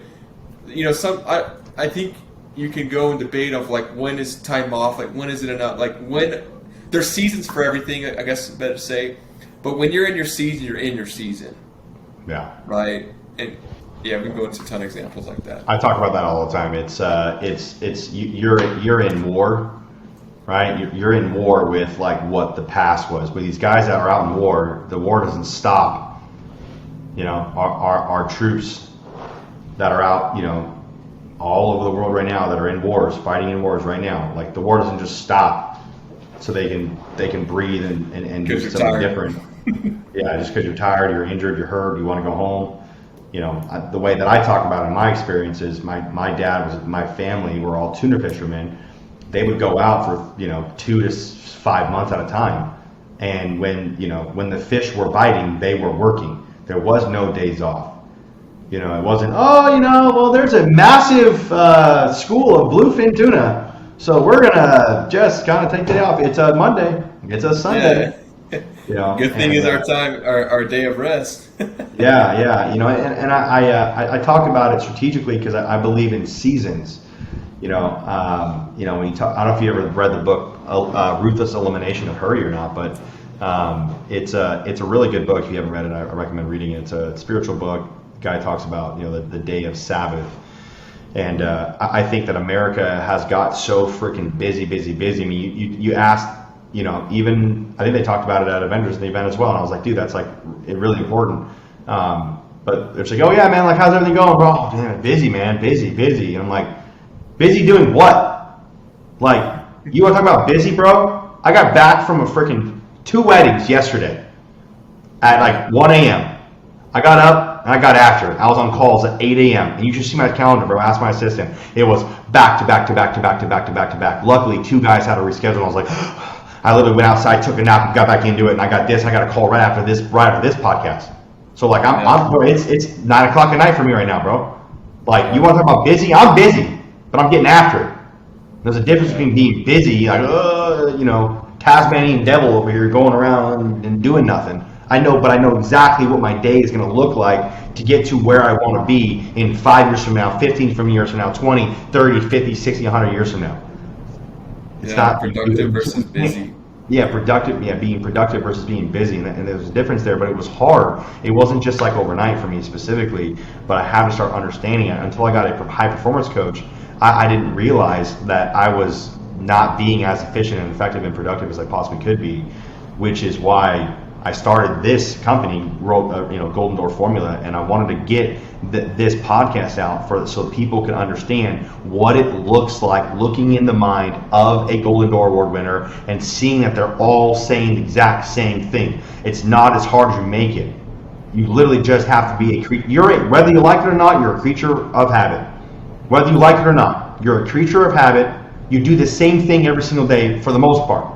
You know, I think you can go and debate of like, when is time off, like when is it enough, like when there's seasons for everything, I guess it's better to say. But when you're in your season, you're in your season.
Yeah.
Right? And yeah, we can go into a ton of examples like that.
I talk about that all the time. You're in war, right? You're in war with like what the past was. With these guys that are out in war, the war doesn't stop. You know, our troops that are out, you know, all over the world right now that are in wars, fighting in wars right now. Like, the war doesn't just stop so they can breathe and do something different. Yeah, just because you're tired, you're injured, you're hurt, you want to go home. You know, the way that I talk about it in my experience is my dad my family were all tuna fishermen. They would go out for, you know, 2 to 5 months at a time. And when the fish were biting, they were working. There was no days off. You know, it wasn't, there's a massive school of bluefin tuna, so we're going to just kind of take it out. It's a Monday. It's a Sunday.
Yeah.
You know,
good thing is our day of rest.
Yeah. You know, and I talk about it strategically because I believe in seasons. You know, when you talk, I don't know if you ever read the book Ruthless Elimination of Hurry or not, but it's a really good book. If you haven't read it, I recommend reading it. It's a spiritual book. Guy talks about, you know, the day of Sabbath, and I think that America has got so freaking busy. I mean, you asked, you know, even I think they talked about it at Avengers in the event as well, and I was like, dude, that's like really important. But it's like, oh yeah, man, like how's everything going, bro? Oh, damn, busy, man, busy. And I'm like, busy doing what? Like, you want to talk about busy, bro? I got back from a freaking 2 weddings yesterday at like 1 a.m. I got up and I got after it. I was on calls at 8 a.m. And you should see my calendar, bro. Ask my assistant. It was back to back. Luckily, 2 guys had to reschedule. And I was like, I literally went outside, took a nap, and got back into it. And I got this. I got a call right after this podcast. So like, it's 9 o'clock at night for me right now, bro. Like, you want to talk about busy? I'm busy, but I'm getting after it. There's a difference between being busy, like, you know, Tasmanian devil over here going around and doing nothing. I know exactly what my day is going to look like to get to where I want to be in 5 years from now, 15 years from now, 20, 30, 50, 60, 100 years from now. It's not
productive versus busy.
Yeah, productive. Yeah, being productive versus being busy, and there's a difference there. But it was hard. It wasn't just like overnight for me specifically, but I had to start understanding it. Until I got a high performance coach, I didn't realize that I was not being as efficient and effective and productive as I possibly could be, which is why I started this company, Golden Door Formula, and I wanted to get this podcast out so people can understand what it looks like looking in the mind of a Golden Door Award winner and seeing that they're all saying the exact same thing. It's not as hard as you make it. You literally just have to be a creature. Whether you like it or not, you're a creature of habit. Whether you like it or not, you're a creature of habit. You do the same thing every single day for the most part.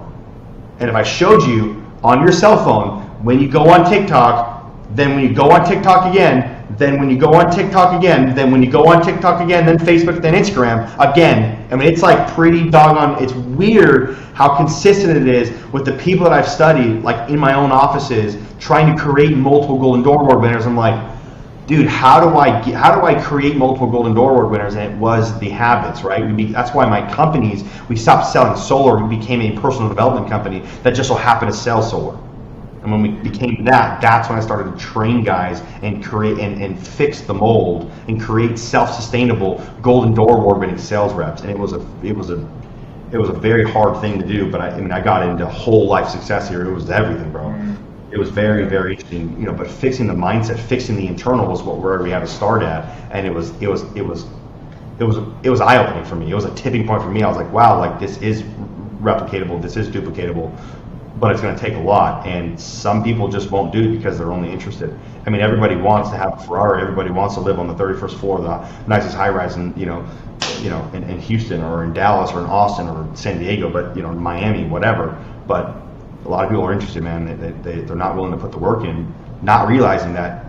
And if I showed you on your cell phone, when you go on TikTok, then when you go on TikTok again, then when you go on TikTok again, then when you go on TikTok again, then Facebook, then Instagram again. I mean, it's like pretty doggone, it's weird how consistent it is with the people that I've studied, like in my own offices, trying to create multiple Golden Door Award winners. I'm like, dude, how do I create multiple Golden Door Award winners? And it was the habits, right? That's why my companies, we stopped selling solar. We became a personal development company that just so happened to sell solar. And when we became that, that's when I started to train guys and create and fix the mold and create self-sustainable Golden Door Award winning sales reps. And it was a very hard thing to do, but I got into whole life success here. It was everything, bro. It was very, very interesting, you know. But fixing the mindset, fixing the internal was where we had to start at, and it was eye opening for me. It was a tipping point for me. I was like, wow, like this is replicatable, this is duplicatable, but it's going to take a lot, and some people just won't do it because they're only interested. I mean, everybody wants to have a Ferrari. Everybody wants to live on the 31st floor of the nicest high-rise in in Houston or in Dallas or in Austin or San Diego, but in Miami, whatever. But a lot of people are interested, man. They're not willing to put the work in, not realizing that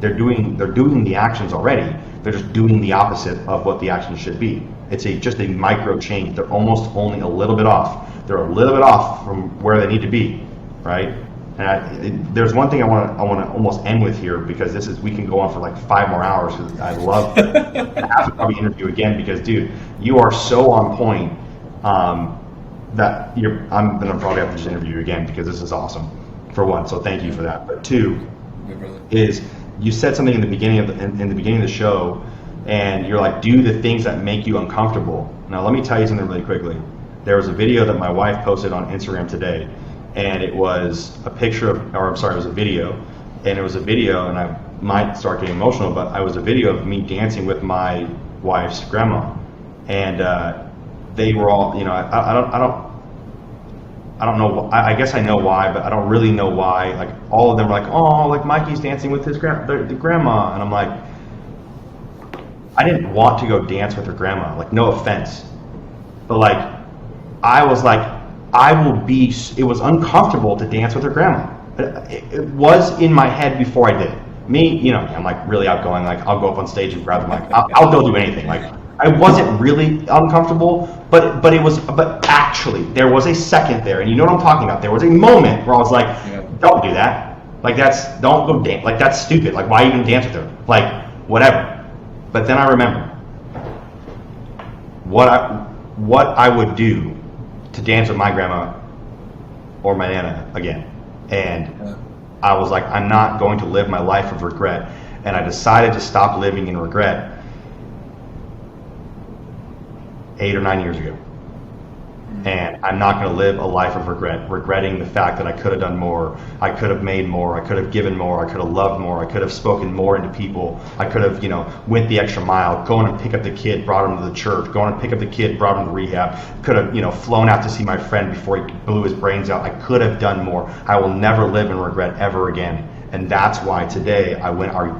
they're doing the actions already. They're just doing the opposite of what the action should be. It's just a micro change. They're almost only a little bit off. They're a little bit off from where they need to be, right? And there's one thing I want to almost end with here, because we can go on for like 5 more hours. Because I love to have to probably interview again, because dude, you are so on point. That I'm gonna probably have to just interview you again, because this is awesome, for one. So thank you for that. But two, is you said something in the beginning of the show, and you're like, do the things that make you uncomfortable. Now let me tell you something really quickly. There was a video that my wife posted on Instagram today, and it was a it was a video, and I might start getting emotional, but it was a video of me dancing with my wife's grandma, and they were all, I don't know. I guess I know why, but I don't really know why. Like all of them were like, "Oh, like Mikey's dancing with his the grandma," and I'm like, I didn't want to go dance with her grandma. Like, no offense, but like, I was like, it was uncomfortable to dance with her grandma. It was in my head before I did it. Me, I'm like really outgoing. Like, I'll go up on stage and grab the mic. I'll go do anything. Like, I wasn't really uncomfortable, but actually there was a second there, and you know what I'm talking about. There was a moment where I was like, don't do that. Like, don't go dance. Like, that's stupid. Like, why even dance with her? Like, whatever. But then I remember what I would do to dance with my grandma or my nana again. And I was like, I'm not going to live my life of regret. And I decided to stop living in regret 8 or 9 years ago. And I'm not going to live a life of regretting the fact that I could have done more, I could have made more, I could have given more, I could have loved more, I could have spoken more into people, I could have, went the extra mile, going and pick up the kid, brought him to the church, going and pick up the kid, brought him to rehab, could have, flown out to see my friend before he blew his brains out. I could have done more. I will never live in regret ever again. And that's why today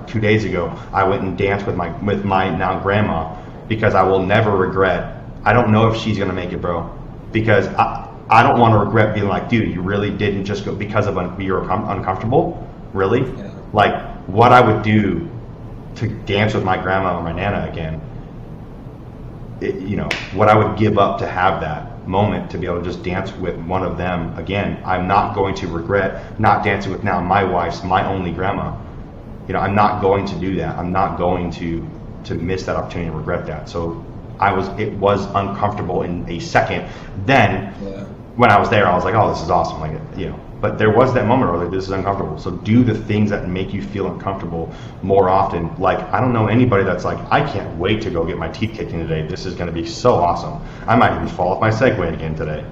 2 days ago, I went and danced with my now grandma, because I will never regret. I don't know if she's going to make it, bro. Because I don't want to regret being like, dude, you really didn't just go because of you're uncomfortable, really? Yeah. Like, what I would do to dance with my grandma or my nana again, what I would give up to have that moment, to be able to just dance with one of them again. I'm not going to regret not dancing with now my only grandma. I'm not going to do that. I'm not going to miss that opportunity and regret that. So it was uncomfortable in a second. Then when I was there, I was like, oh, this is awesome. Like, but there was that moment where I was like, this is uncomfortable. So do the things that make you feel uncomfortable more often. Like, I don't know anybody that's like, I can't wait to go get my teeth kicked in today. This is going to be so awesome. I might even fall off my Segway again today.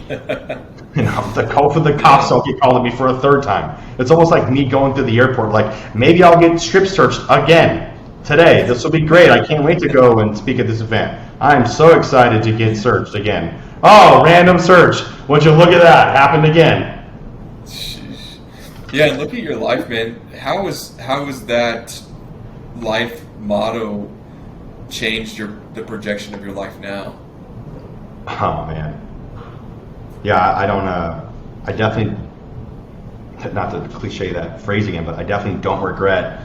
The cops don't get called at me for a third time. It's almost like me going through the airport. Like, maybe I'll get strip searched again today. This will be great. I can't wait to go and speak at this event. I'm so excited to get searched again. Oh, random search. Would you look at that? Happened again.
Yeah, and look at your life, man. How has that life motto changed the projection of your life now?
Oh, man. Yeah, I definitely, not to cliche that phrase again, but I definitely don't regret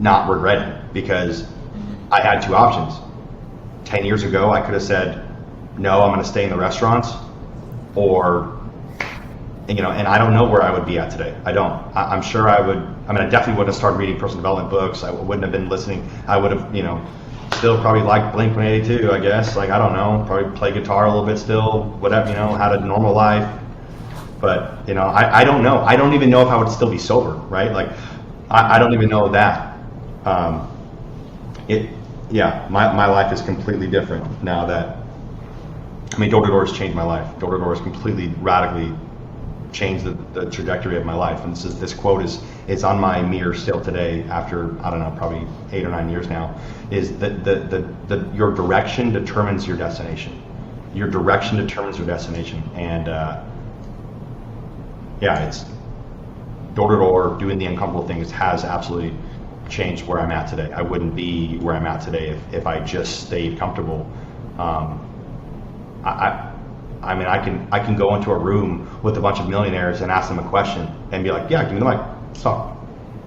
not regretting, because I had two options. 10 years ago, I could have said, no, I'm going to stay in the restaurants, or, and I don't know where I would be at today. I don't. I'm sure I would. I definitely wouldn't have started reading personal development books. I wouldn't have been listening. I would have, still probably liked Blink-182, I guess. Like, I don't know, probably play guitar a little bit still, whatever, had a normal life. But, I don't know. I don't even know if I would still be sober, right? Like, I don't even know that. My life is completely different now that, door-to-door has changed my life. Door-to-door has completely, radically changed the trajectory of my life. And this quote is on my mirror still today after, I don't know, probably 8 or 9 years now, is that your direction determines your destination. Your direction determines your destination. And it's door-to-door, doing the uncomfortable things has absolutely changed where I'm at today. I wouldn't be where I'm at today if I just stayed comfortable. I can go into a room with a bunch of millionaires and ask them a question and be like, yeah, give me the mic, stop.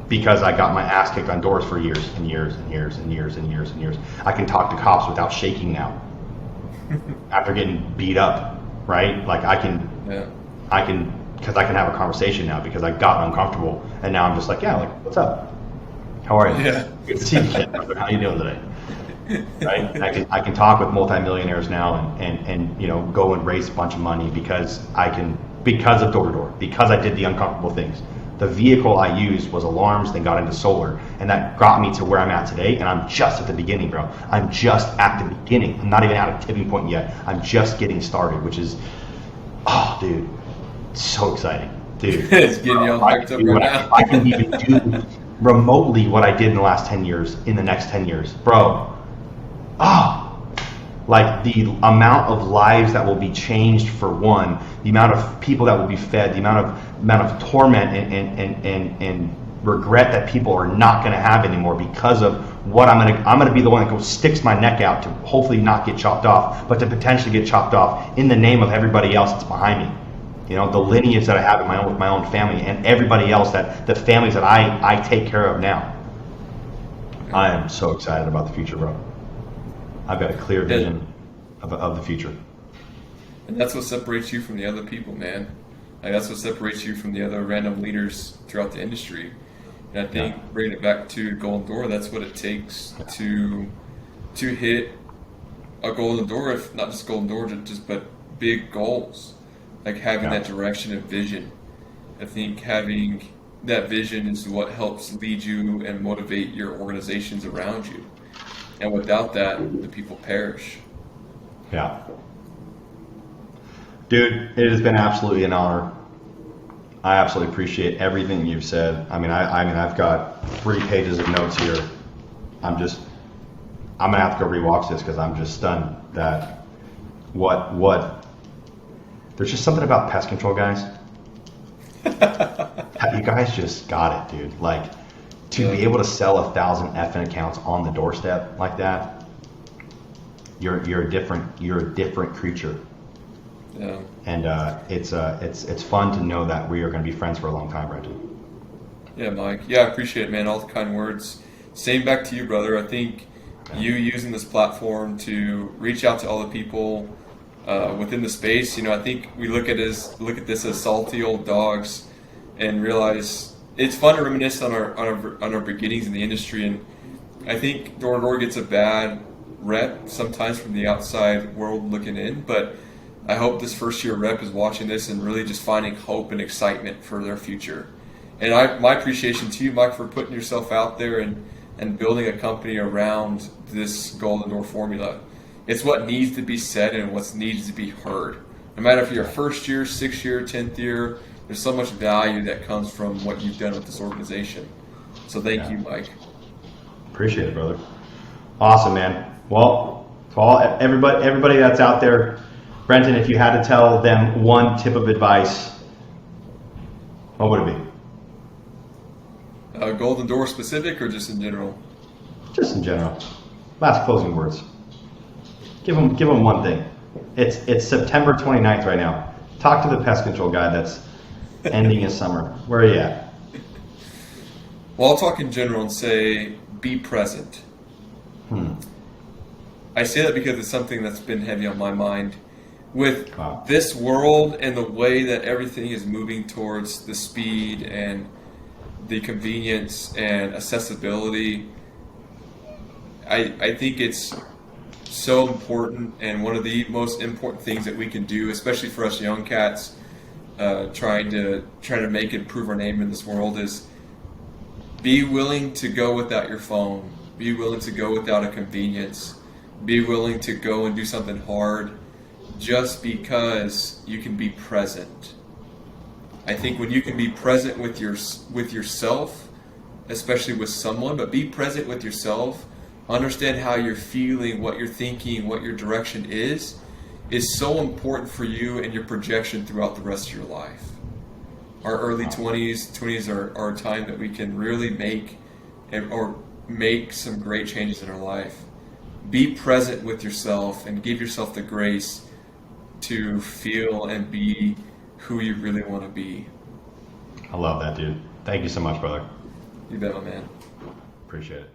Because I got my ass kicked on doors for years and years and years and years and years and years. I can talk to cops without shaking now after getting beat up, right? Like I can, because I can have a conversation now because I got uncomfortable, and now I'm just like, yeah, like, what's up? How are you? Yeah. Good to see you, kid. How you doing today? Right? I can talk with multimillionaires now and go and raise a bunch of money because of door-to-door, because I did the uncomfortable things. The vehicle I used was alarms, then got into solar, and that got me to where I'm at today. And I'm just at the beginning, bro. I'm just at the beginning. I'm not even at a tipping point yet. I'm just getting started, which is, oh, dude, so exciting, dude.
It's getting you all hyped up right now.
I can even do remotely what I did in the last 10 years, in the next 10 years, bro. Like the amount of lives that will be changed for one, the amount of people that will be fed, the amount of torment and regret that people are not going to have anymore because of what I'm going to be the one that goes sticks my neck out to hopefully not get chopped off, but to potentially get chopped off in the name of everybody else that's behind me. The lineage that I have with my own family and everybody else, the families that I take care of now. I am so excited about the future, bro. I've got a clear vision of the future.
And that's what separates you from the other people, man. Like, that's what separates you from the other random leaders throughout the industry. And I think bringing it back to Golden Door, that's what it takes to hit a Golden Door, if not just Golden Door, but big goals. Like having that direction and vision. I think having that vision is what helps lead you and motivate your organizations around you. And without that, the people perish.
Yeah. Dude, it has been absolutely an honor. I absolutely appreciate everything you've said. I've got 3 pages of notes here. I'm gonna have to go rewatch this because I'm just stunned that there's just something about pest control guys. You guys just got it, dude. Like, to be able to sell 1,000 effing accounts on the doorstep like that, you're a different creature.
Yeah.
And it's fun to know that we are going to be friends for a long time, Brenton.
Yeah, Mike. Yeah, I appreciate it, man. All the kind words. Same back to you, brother. I think you using this platform to reach out to all the people within the space. I think we look at this as salty old dogs, and realize it's fun to reminisce on our beginnings in the industry. And I think door-to-door gets a bad rep sometimes from the outside world looking in, but I hope this first-year rep is watching this and really just finding hope and excitement for their future. And my appreciation to you, Mike, for putting yourself out there and building a company around this Golden Door formula. It's what needs to be said and what needs to be heard. No matter if you're a first year, 6th year, 10th year, there's so much value that comes from what you've done with this organization. So thank you, Mike.
Appreciate it, brother. Awesome, man. Well, to everybody that's out there, Brenton, if you had to tell them one tip of advice, what would it be?
Golden Door specific or just in general?
Just in general. Last closing words. Give them one thing. It's September 29th right now. Talk to the pest control guy that's ending his summer. Where are you at?
Well, I'll talk in general and say be present. I say that because it's something that's been heavy on my mind. With this world and the way that everything is moving towards the speed and the convenience and accessibility, I think it's so important, and one of the most important things that we can do, especially for us young cats, trying to make and prove our name in this world, is be willing to go without your phone. Be willing to go without a convenience. Be willing to go and do something hard just because you can be present. I think when you can be present with yourself, especially with someone, but be present with yourself, understand how you're feeling, what you're thinking, what your direction is so important for you and your projection throughout the rest of your life. Our early 20s are a time that we can really make some great changes in our life. Be present with yourself and give yourself the grace to feel and be who you really want to be.
I love that, dude. Thank you so much, brother.
You bet, my man.
Appreciate it.